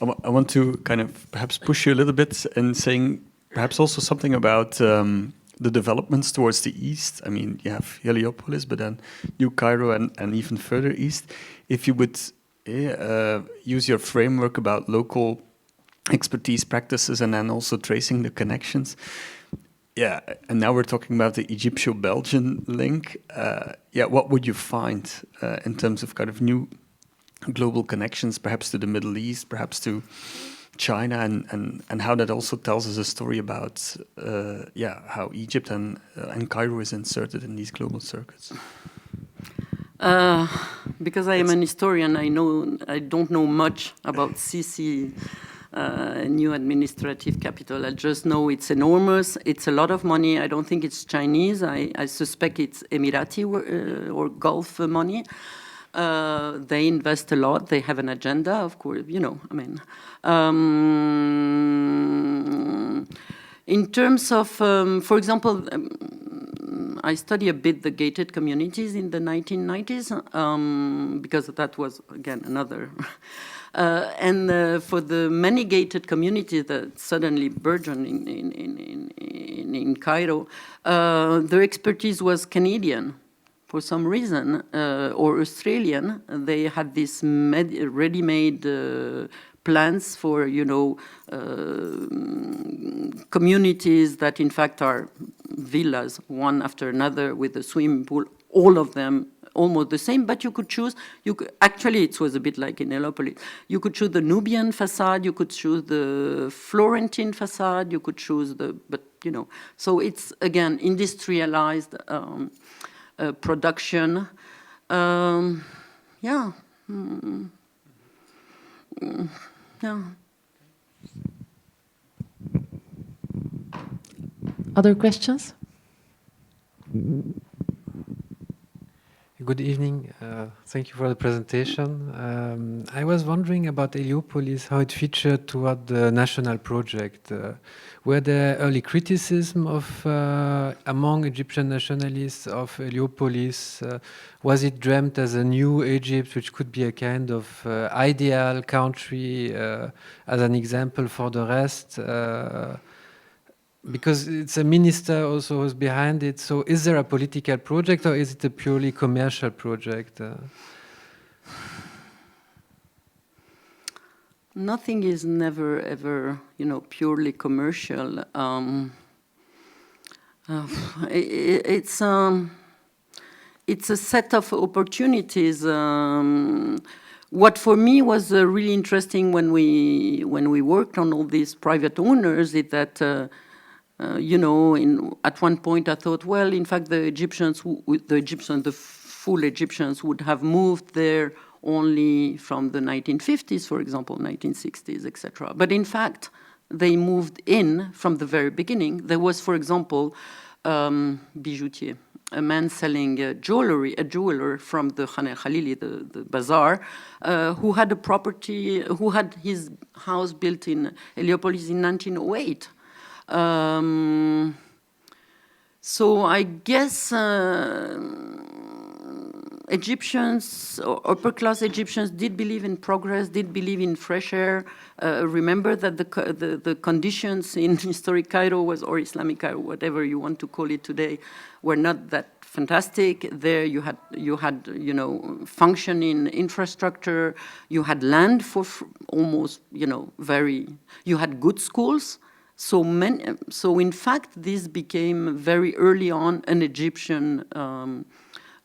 D: I want to kind of perhaps push you a little bit in saying perhaps also something about the developments towards the east. I mean, you have Heliopolis, but then New Cairo and even further east. If you would use your framework about local expertise practices and then also tracing the connections. Yeah, and now we're talking about the Egypto-Belgian link. Yeah, what would you find in terms of kind of new global connections, perhaps to the Middle East, perhaps to China, and how that also tells us a story about how Egypt and Cairo is inserted in these global circuits?
B: Because I am an historian, I don't know much about Sisi, new administrative capital. I just know it's enormous. It's a lot of money. I don't think it's Chinese. I suspect it's Emirati or Gulf money. They invest a lot. They have an agenda, of course. I mean, in terms of, for example, I study a bit the gated communities in the 1990s because that was, again, another. And for the many gated communities that suddenly burgeoned in Cairo, their expertise was Canadian. For some reason, or Australian, they had these ready-made plans for, communities that in fact are villas, one after another with a swimming pool, all of them almost the same, but you could choose, actually it was a bit like in Heliopolis, you could choose the Nubian facade, you could choose the Florentine facade, you could choose so it's, again, industrialized production. Yeah.
A: Other questions?
E: Good evening. Thank you for the presentation. I was wondering about Heliopolis, how it featured toward the national project. Were there early criticism of among Egyptian nationalists of Heliopolis? Was it dreamt as a new Egypt, which could be a kind of ideal country as an example for the rest? Because it's a minister also who's behind it. So is there a political project or is it a purely commercial project?
B: Nothing is never, ever, purely commercial. It's a set of opportunities. What for me was really interesting when we worked on all these private owners is that at one point I thought, well, in fact, the full Egyptians would have moved there only from the 1950s, for example, 1960s, etc. But in fact, they moved in from the very beginning. There was, for example, Bijoutier. a man selling jewelry, a jeweler from the Khan el-Khalili, the bazaar, who had a property, who had his house built in Heliopolis in 1908. So I guess Egyptians, or upper-class Egyptians, did believe in progress, did believe in fresh air. Remember that the conditions in historic Cairo or Islamic Cairo, whatever you want to call it today, were not that fantastic. There you had functioning infrastructure. You had land for almost you had good schools. So in fact, this became very early on an Egyptian,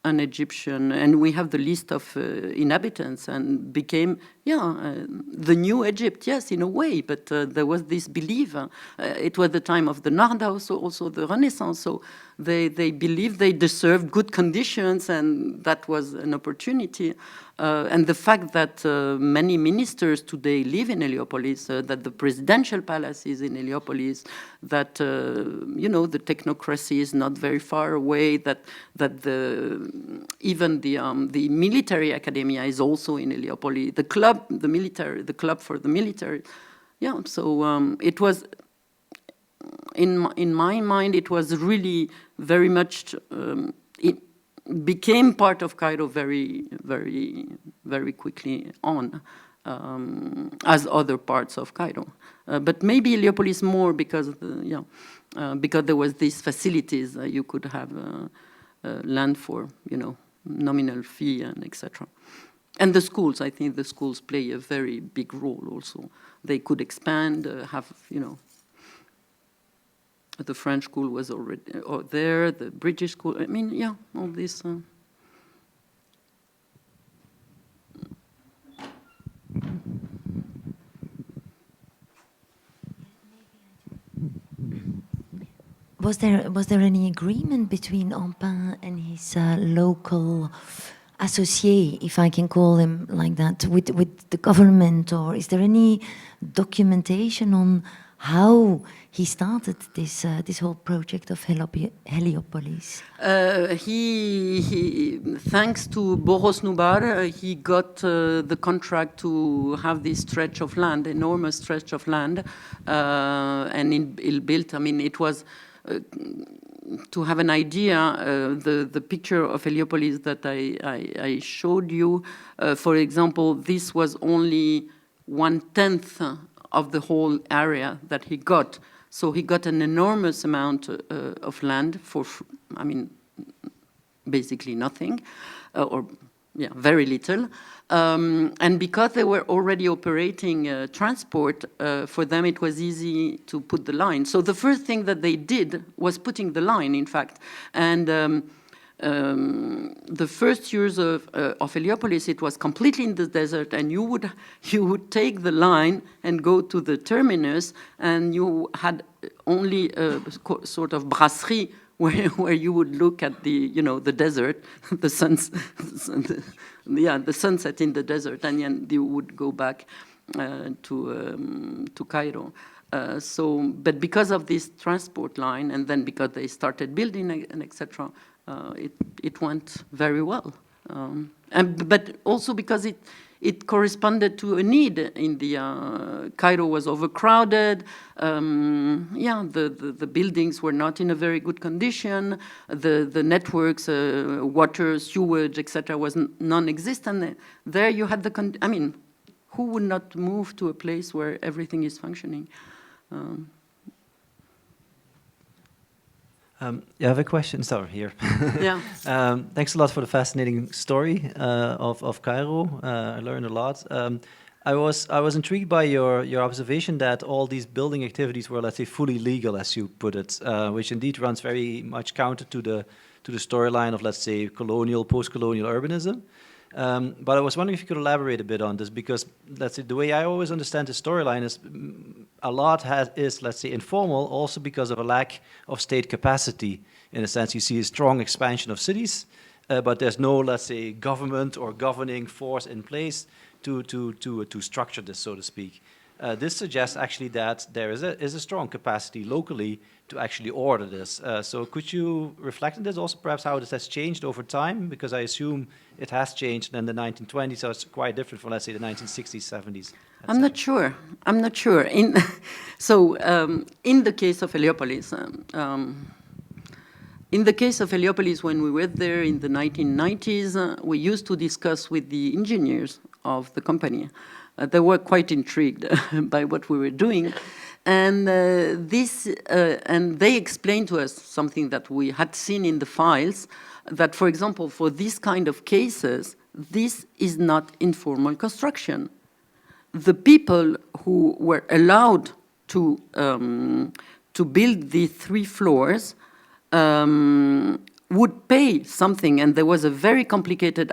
B: and we have the list of inhabitants, and became, the new Egypt, yes, in a way, but there was this belief. It was the time of the Nahda, also the Renaissance, so they believed they deserved good conditions, and that was an opportunity. And the fact that many ministers today live in Heliopolis, that the presidential palace is in Heliopolis, that the technocracy is not very far away, that even the military academia is also in Heliopolis, the club for the military. Yeah, so it was, in my mind, it was really very much. It became part of Cairo very, very, very quickly on, as other parts of Cairo. But maybe Heliopolis more because because there was these facilities. You could have land for nominal fee and etc. And the schools, I think the schools play a very big role also. They could expand, have the French school was already there, the British school, I mean, yeah, all this.
F: Was there any agreement between Ampin and his local associé, if I can call him like that, with the government, or is there any documentation on how he started this whole project of Heliopolis?
B: He thanks to Boros Nubar, he got the contract to have this stretch of land, enormous stretch of land, and he built. I mean, it was. To have an idea, the picture of Heliopolis that I showed you, for example, this was only 1/10 of the whole area that he got. So he got an enormous amount of land for, I mean, basically nothing, very little. And because they were already operating transport, for them it was easy to put the line. So the first thing that they did was putting the line, in fact. And the first years of Heliopolis, it was completely in the desert, and you would take the line and go to the terminus, and you had only a sort of brasserie where you would look at the desert, the sunset in the desert, and then you would go back to Cairo. But because of this transport line, and then because they started building and etc., it went very well. But also because it corresponded to a need in the Cairo was overcrowded. The buildings were not in a very good condition. The networks, water, sewage, etc., was non-existent. There you had I mean, who would not move to a place where everything is functioning?
G: I have a question. Sorry, here.
B: Yeah.
G: Thanks a lot for the fascinating story of Cairo. I learned a lot. I was intrigued by your observation that all these building activities were, let's say, fully legal, as you put it, which indeed runs very much counter to the storyline of, let's say, post-colonial urbanism. But I was wondering if you could elaborate a bit on this, because let's say the way I always understand the storyline is a lot is, let's say, informal, also because of a lack of state capacity. In a sense, you see a strong expansion of cities, but there's no, let's say, government or governing force in place to structure this, so to speak. this suggests actually that there is a strong capacity locally to actually order this. So could you reflect on this also, perhaps how this has changed over time? Because I assume it has changed in the 1920s, so it's quite different from, let's say, the 1960s, 70s.
B: I'm not sure. I'm not sure. In the case of Heliopolis, when we were there in the 1990s, we used to discuss with the engineers of the company. They were quite intrigued by what we were doing. And and they explained to us something that we had seen in the files, that, for example, for this kind of cases, this is not informal construction. The people who were allowed to build the 3 floors would pay something, and there was a very complicated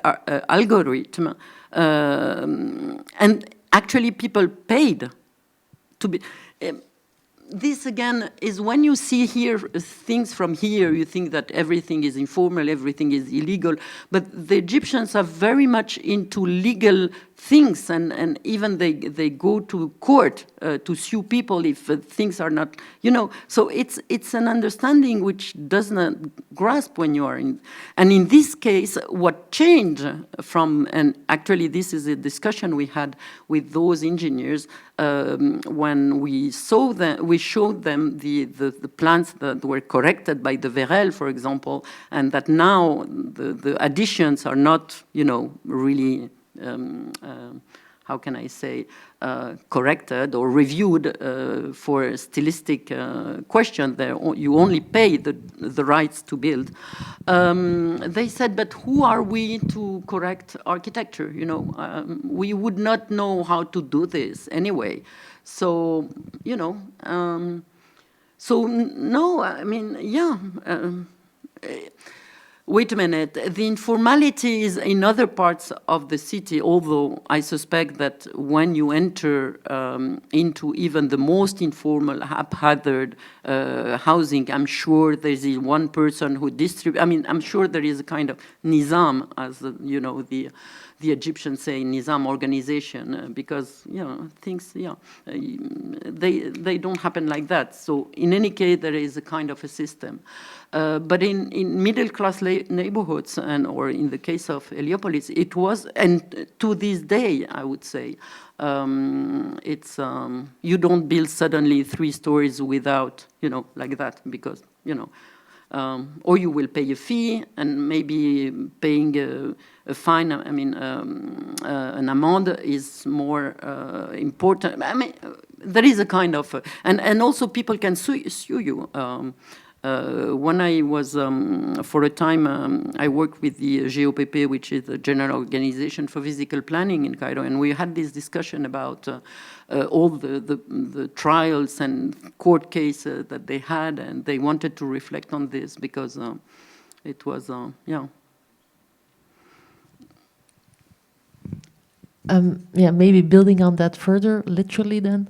B: algorithm, and actually people paid to be. This again is when you see here things from here, you think that everything is informal, everything is illegal, but the Egyptians are very much into legal things, and even they go to court to sue people if things are not, so it's an understanding which does not grasp when you are in. And in this case, what changed from, and actually this is a discussion we had with those engineers when we showed them the plans that were corrected by the Verel, for example, and that now the additions are not, really how can I say, corrected or reviewed for stylistic question. There, you only pay the rights to build. They said, but who are we to correct architecture? We would not know how to do this anyway. So, so no, I mean, yeah. Wait a minute, the informality is in other parts of the city, although I suspect that when you enter into even the most informal, haphazard housing, I'm sure there's one person who distributes, I'm sure there is a kind of nizam, as the Egyptians say, nizam, organization, because, things, they don't happen like that. So in any case, there is a kind of a system. But in middle-class neighborhoods, or in the case of Heliopolis, it was, and to this day, I would say, it's you don't build suddenly 3 stories without, like that, because, or you will pay a fee, and maybe paying a fine, an amount is more important. There is a kind of, and also people can sue you. When I was, for a time, I worked with the GOPP, which is the General Organization for Physical Planning in Cairo, and we had this discussion about all the trials and court cases that they had, and they wanted to reflect on this because it was,
A: maybe building on that further, literally then.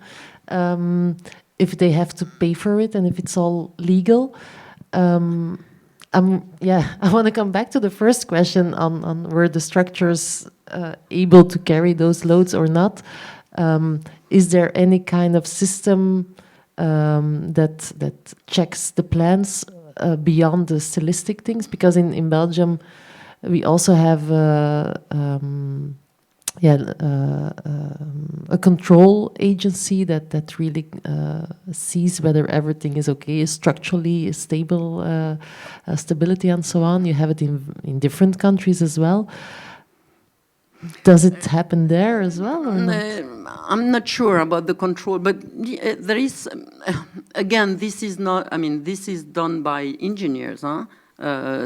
A: If they have to pay for it and if it's all legal. I want to come back to the first question on were the structures able to carry those loads or not. Is there any kind of system that checks the plans beyond the stylistic things? Because in Belgium, we also have a control agency that really sees whether everything is okay, is structurally stable, stability and so on. You have it in different countries as well. Does it happen there as well, or not?
B: I'm not sure about the control, but there is, again, this is not, this is done by engineers, huh?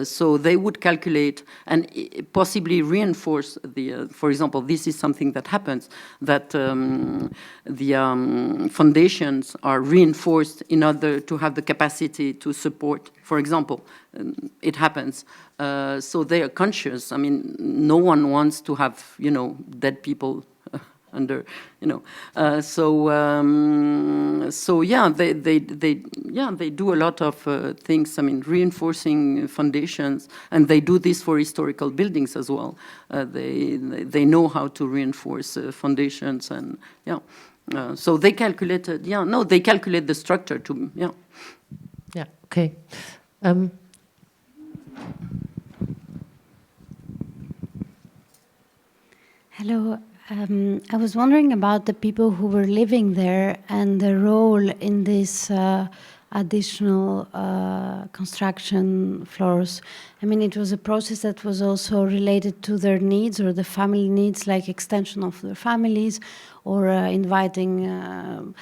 B: So they would calculate and possibly reinforce the, for example, this is something that happens, that the foundations are reinforced in order to have the capacity to support, for example, it happens. So they are conscious. No one wants to have, dead people under, so yeah, they do a lot of things. Reinforcing foundations, and they do this for historical buildings as well. They know how to reinforce foundations, and yeah. So they calculated, they calculate the structure to,
A: Yeah, okay.
H: Hello. I was wondering about the people who were living there and the role in this additional construction floors. I mean, it was a process that was also related to their needs or the family needs, like extension of their families or inviting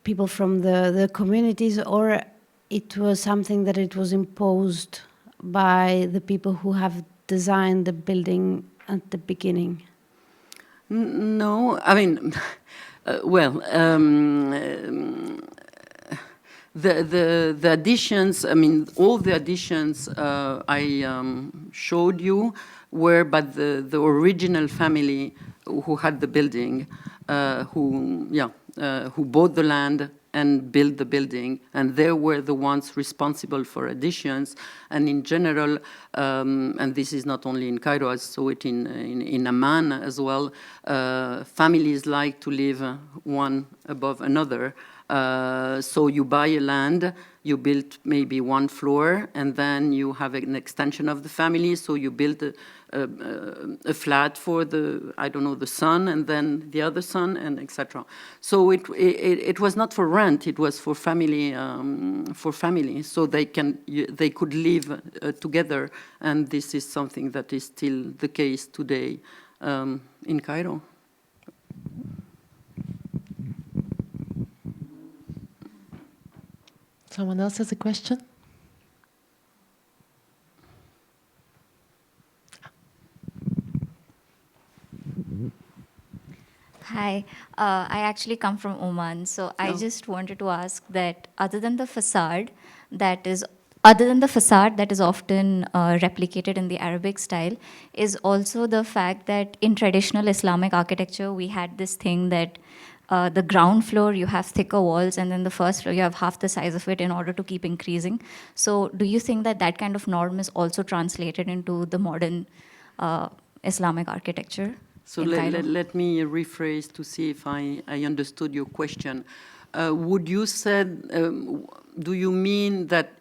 H: people from the communities, or it was something that it was imposed by the people who have designed the building at the beginning?
B: No, I mean, the additions, I mean, all the additions I showed you were by the original family who had the building, who bought the land and built the building, and they were the ones responsible for additions. And in general, and this is not only in Cairo, I saw it in Amman as well, families like to live one above another. So you buy a land, you build maybe one floor, and then you have an extension of the family, so you build a flat for the, I don't know, the son, and then the other son, and etc. So it was not for rent; it was for family, so they could live together, and this is something that is still the case today in Cairo.
A: Someone else has a question?
I: Hi, I actually come from Oman, so I just wanted to ask that other than the facade that is often replicated in the Arabic style, is also the fact that in traditional Islamic architecture we had this thing that the ground floor you have thicker walls, and then the first floor you have half the size of it in order to keep increasing. So do you think that that kind of norm is also translated into the modern Islamic architecture?
B: So let me rephrase to see if I understood your question. Would you said, do you mean that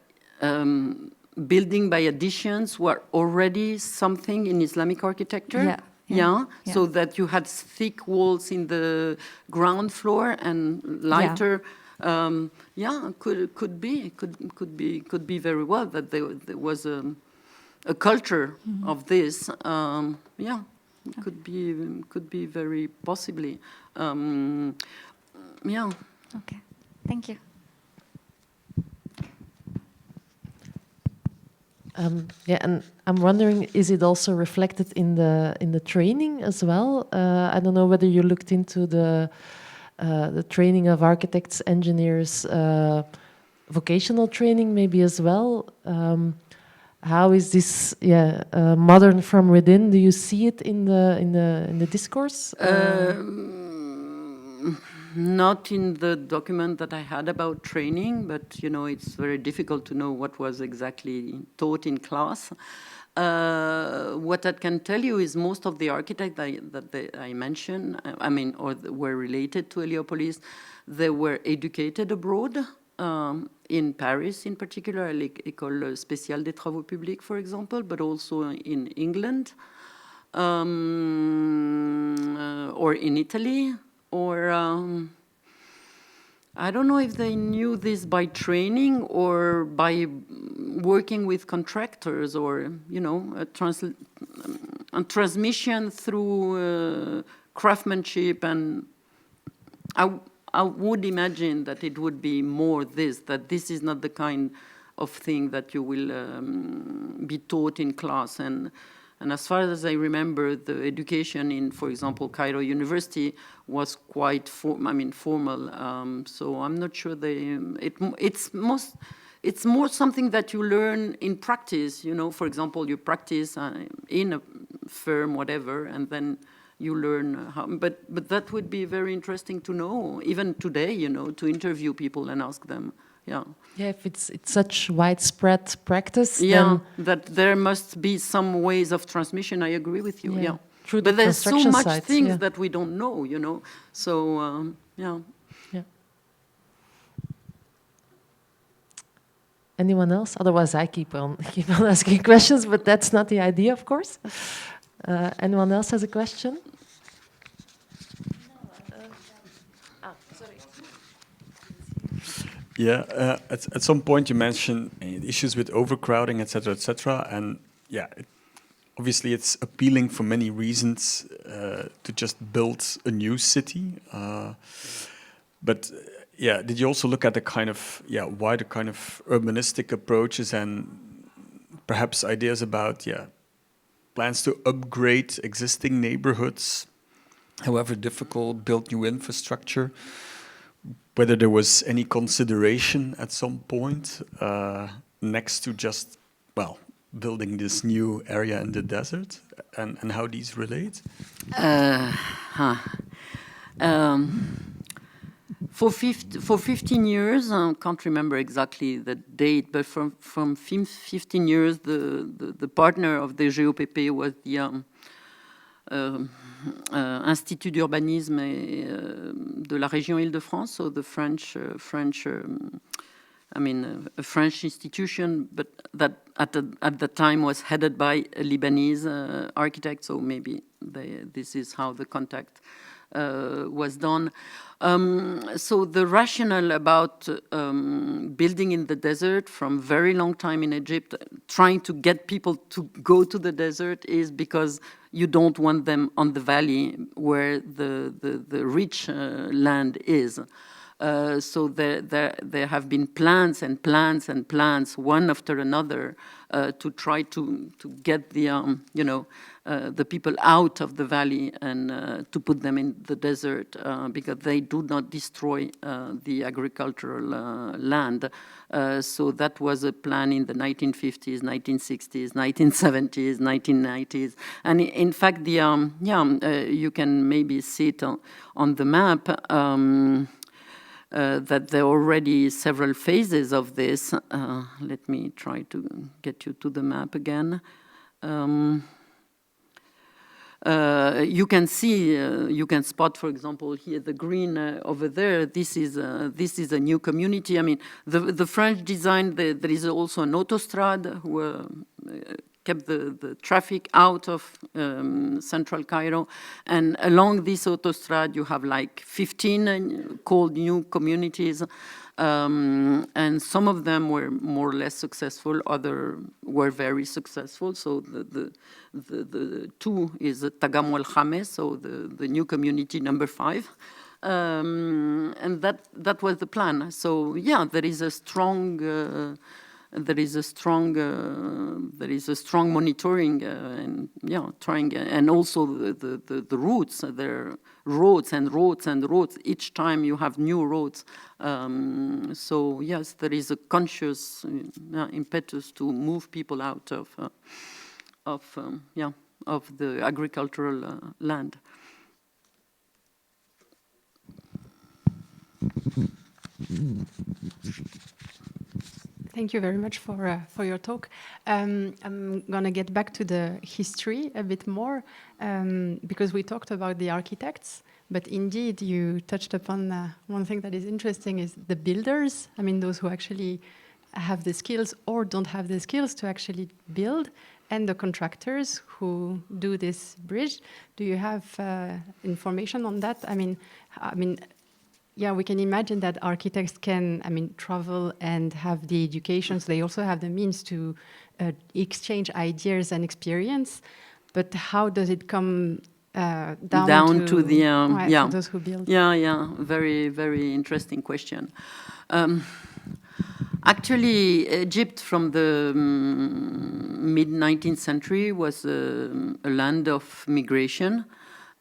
B: building by additions were already something in Islamic architecture? Yeah. So that you had thick walls in the ground floor and lighter. Could be very well that there was a culture of this. Could be very possibly.
I: Okay, thank you.
A: And I'm wondering, is it also reflected in the training as well? I don't know whether you looked into the training of architects, engineers, vocational training maybe as well. How is this modern from within? Do you see it in the discourse?
B: Not in the document that I had about training, but it's very difficult to know what was exactly taught in class. What I can tell you is most of the architects that I mentioned, were related to Heliopolis, they were educated abroad. In Paris in particular, l'École spéciale des travaux publics, for example, but also in England, or in Italy, or I don't know if they knew this by training or by working with contractors, or a transmission through craftsmanship. And I would imagine that it would be more that this is not the kind of thing that you will be taught in class. And as far as I remember, the education in, for example, Cairo University was quite formal. So I'm not sure it's more something that you learn in practice. For example, you practice in a firm, whatever, and then you learn how, but that would be very interesting to know, even today, to interview people and ask them.
A: If it's such widespread practice,
B: then that there must be some ways of transmission. I agree with you.
A: through the
B: But there's so
A: construction
B: much
A: sites,
B: things
A: yeah.
B: that we don't know, you know. So yeah.
A: Yeah. Anyone else? Otherwise, I keep on asking questions, but that's not the idea, of course. Anyone else has a question?
D: Yeah, at some point you mentioned issues with overcrowding, etc., and yeah, obviously it's appealing for many reasons to just build a new city. But yeah, did you also look at the kind of wider kind of urbanistic approaches and perhaps ideas about plans to upgrade existing neighborhoods, however difficult, build new infrastructure? Whether there was any consideration at some point next to just, well, building this new area in the desert, and how these relate?
B: For 15 years, I can't remember exactly the date, but from 15 years, the partner of the GOPP was the Institut d'urbanisme de la région Île-de-France, so the French, a French institution, but that at the time was headed by a Lebanese architect. So maybe this is how the contact was done. So the rationale about building in the desert from very long time in Egypt, trying to get people to go to the desert, is because you don't want them on the valley where the rich land is. So there have been plans and plans and plans, one after another, to try to get the people out of the valley and to put them in the desert because they do not destroy the agricultural land. So that was a plan in the 1950s, 1960s, 1970s, 1990s. And in fact, you can maybe see it on the map, that there are already several phases of this. Let me try to get you to the map again. You can see, you can spot, for example, here the green over there. This is a new community. I mean, the French design. There is also an autostrade who kept the traffic out of central Cairo, and along this autostrade you have like 15 called new communities. And some of them were more or less successful, others were very successful. So the two is Tagam El Khames, so the new community number 5. And that was the plan. So yeah, there is a strong monitoring and trying, and also the routes. There are roads and roads and roads. Each time you have new roads. So yes, there is a conscious impetus to move people out of the agricultural land.
J: Thank you very much for your talk. I'm going to get back to the history a bit more, because we talked about the architects, but indeed you touched upon one thing that is interesting is the builders. I mean, those who actually have the skills or don't have the skills to actually build, and the contractors who do this bridge. Do you have information on that? I mean, yeah, we can imagine that architects can, travel and have the education. So they also have the means to exchange ideas and experience. But how does it come down
B: to the
J: to those who build?
B: Yeah, very, very interesting question. Actually, Egypt from the mid-19th century was a land of migration.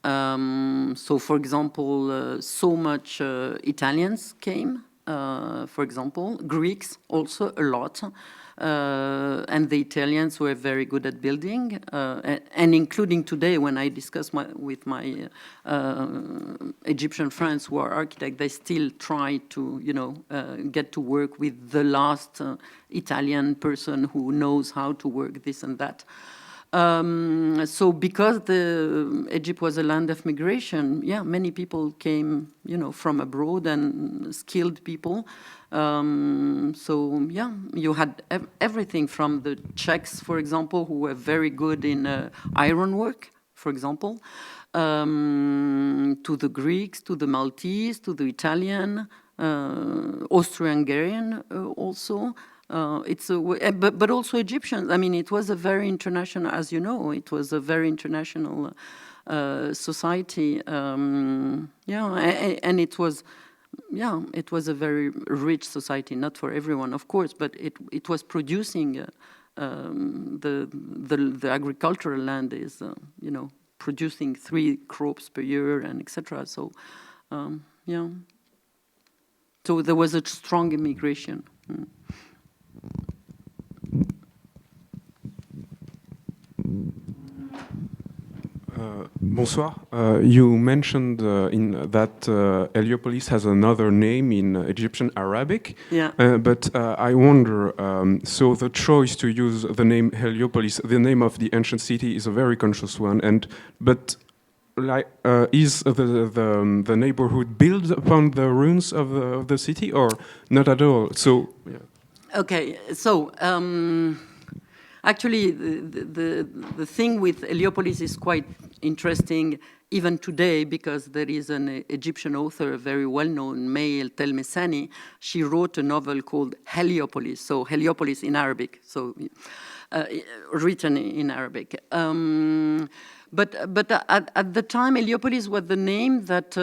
B: So, for example, so much Italians came, for example, Greeks also a lot, and the Italians were very good at building, and including today when I discuss with my Egyptian friends who are architects, they still try to, get to work with the last Italian person who knows how to work this and that. So because Egypt was a land of migration, yeah, many people came, from abroad, and skilled people. So yeah, you had everything from the Czechs, for example, who were very good in ironwork, for example, to the Greeks, to the Maltese, to the Italian, Austro-Hungarian also. But also Egyptians. I mean, it was a very international, as you know, it was a very international society. And it was a very rich society, not for everyone, of course, but it was producing the agricultural land is, producing 3 crops per year and etc. So, So there was a strong immigration.
K: Bonsoir. You mentioned that Heliopolis has another name in Egyptian Arabic.
B: Yeah.
K: But I wonder, so the choice to use the name Heliopolis, the name of the ancient city, is a very conscious one. But is the neighborhood built upon the ruins of the city, or not at all? So. Yeah.
B: Okay. So. Actually, the thing with Heliopolis is quite interesting even today, because there is an Egyptian author, a very well-known, May El Telmessani. She wrote a novel called Heliopolis, so Heliopolis in Arabic, so written in Arabic. But at the time, Heliopolis was the name that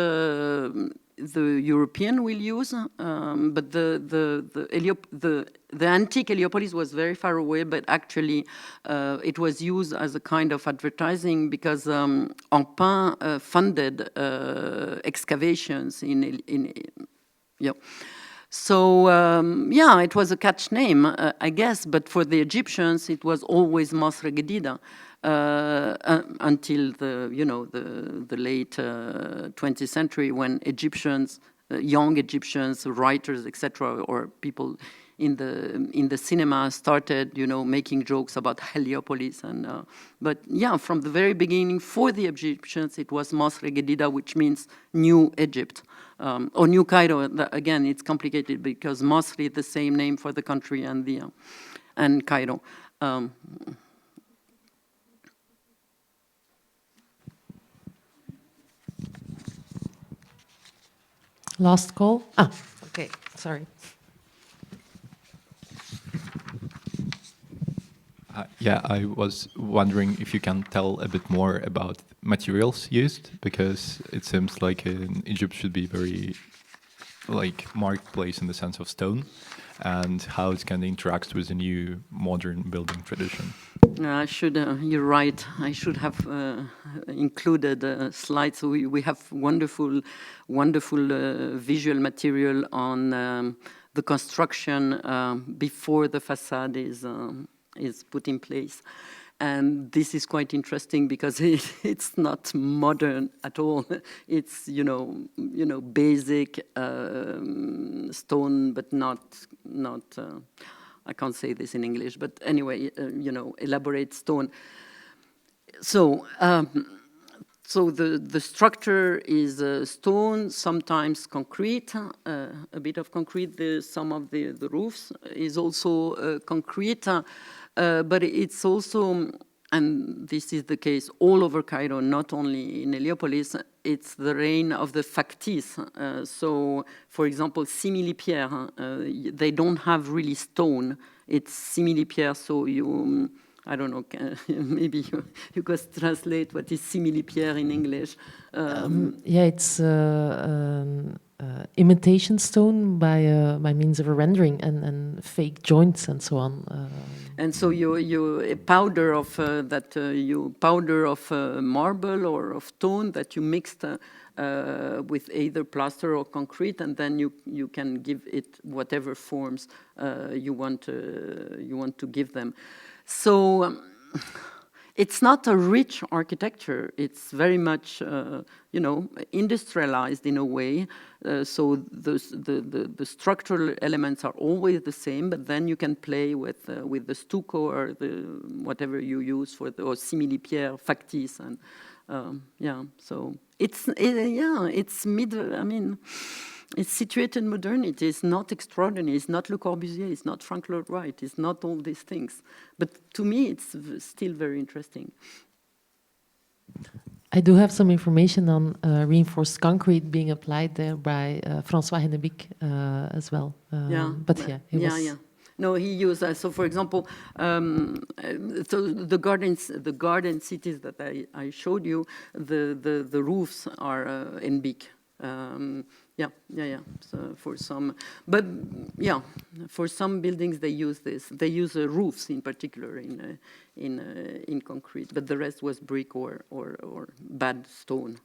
B: the European will use, but the antique Heliopolis was very far away, but actually it was used as a kind of advertising, because Empin funded excavations in. So, it was a catch name, I guess, but for the Egyptians, it was always Masr Gedida. Until the late 20th century, when Egyptians, young Egyptians, writers, etc., or people in the cinema started, making jokes about Heliopolis, but from the very beginning, for the Egyptians, it was Masr Gedida, which means New Egypt, or New Cairo. Again, it's complicated because Masr is the same name for the country and Cairo.
A: Last call. Okay, sorry.
L: I was wondering if you can tell a bit more about materials used, because it seems like in Egypt should be very marketplace in the sense of stone, and how it can interact with the new modern building tradition.
B: You're right. I should have included slides. We have wonderful visual material on the construction before the facade is put in place. And this is quite interesting because it's not modern at all. It's basic stone, but not. I can't say this in English, but anyway, elaborate stone. So, the structure is stone, sometimes concrete, a bit of concrete. Some of the roofs is also concrete, but it's also, and this is the case all over Cairo, not only in Heliopolis, it's the reign of the factice. So, for example, simili-pierre, they don't have really stone. It's simili-pierre, so I don't know, maybe you could translate what is simili-pierre in English.
A: It's imitation stone by means of a rendering and fake joints and so on.
B: And so you powder of marble or of stone that you mixed with either plaster or concrete, and then you can give it whatever forms you want to give them. So it's not a rich architecture. It's very much, you know, industrialized in a way. So the structural elements are always the same, but then you can play with the stucco or the whatever you use for the, or simili-pierre, factice, and yeah. So it's mid. I mean, it's situated modernity. It's not extraordinary. It's not Le Corbusier. It's not Frank Lloyd Wright. It's not all these things. But to me, it's still very interesting.
A: I do have some information on reinforced concrete being applied there by François Hennebique as well. But yeah,
B: yeah. No, he used so. For example, so the garden cities that I showed you, the roofs are Hennebique. Yeah. So for some, but yeah, for some buildings they use this. They use roofs in particular in concrete, but the rest was brick or bad stone.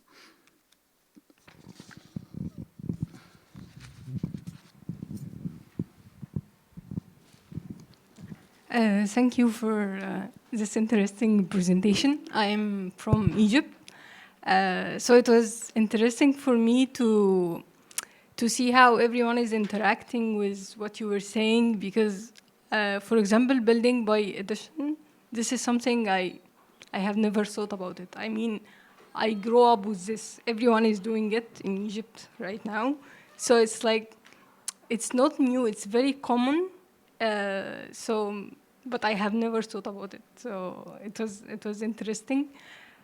M: Thank you for this interesting presentation. I am from Egypt, so it was interesting for me to see how everyone is interacting with what you were saying, because, for example, building by addition, this is something I have never thought about it. I mean, I grew up with this. Everyone is doing it in Egypt right now. So it's like, it's not new, it's very common. But I have never thought about it. So it was interesting.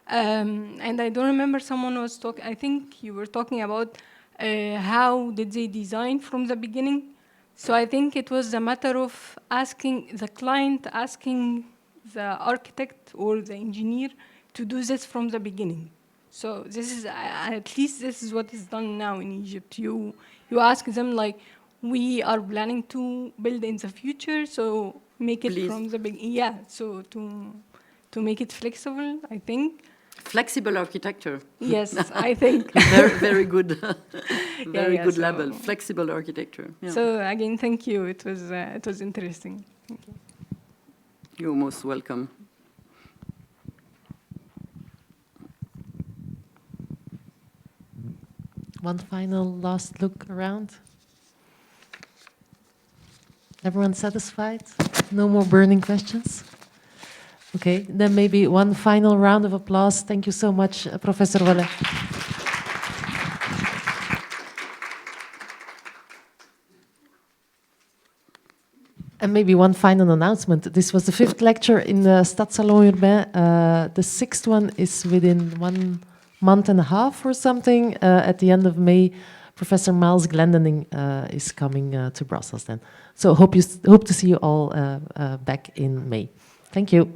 M: And I don't remember, someone was talking, I think you were talking about how did they design from the beginning. So I think it was a matter of asking the client, asking the architect or the engineer to do this from the beginning. So this is, at least this is what is done now in Egypt. You ask them, like, we are planning to build in the future, so make it from the beginning. Yeah, so to make it flexible, I think.
B: Flexible architecture.
M: Yes, I think.
B: very good, very good
M: so
B: label. Flexible architecture. Yeah.
M: So again, thank you. It was interesting. Thank you.
B: You're most welcome.
A: One final last look around. Everyone satisfied? No more burning questions? Okay, then maybe one final round of applause. Thank you so much, Professor Volait. And maybe one final announcement. This was the 5th lecture in the Stadsalon Urbain. The 6th one is within 1 month and a half or something. At the end of May, Professor Miles Glendening is coming to Brussels then. So hope to see you all back in May. Thank you.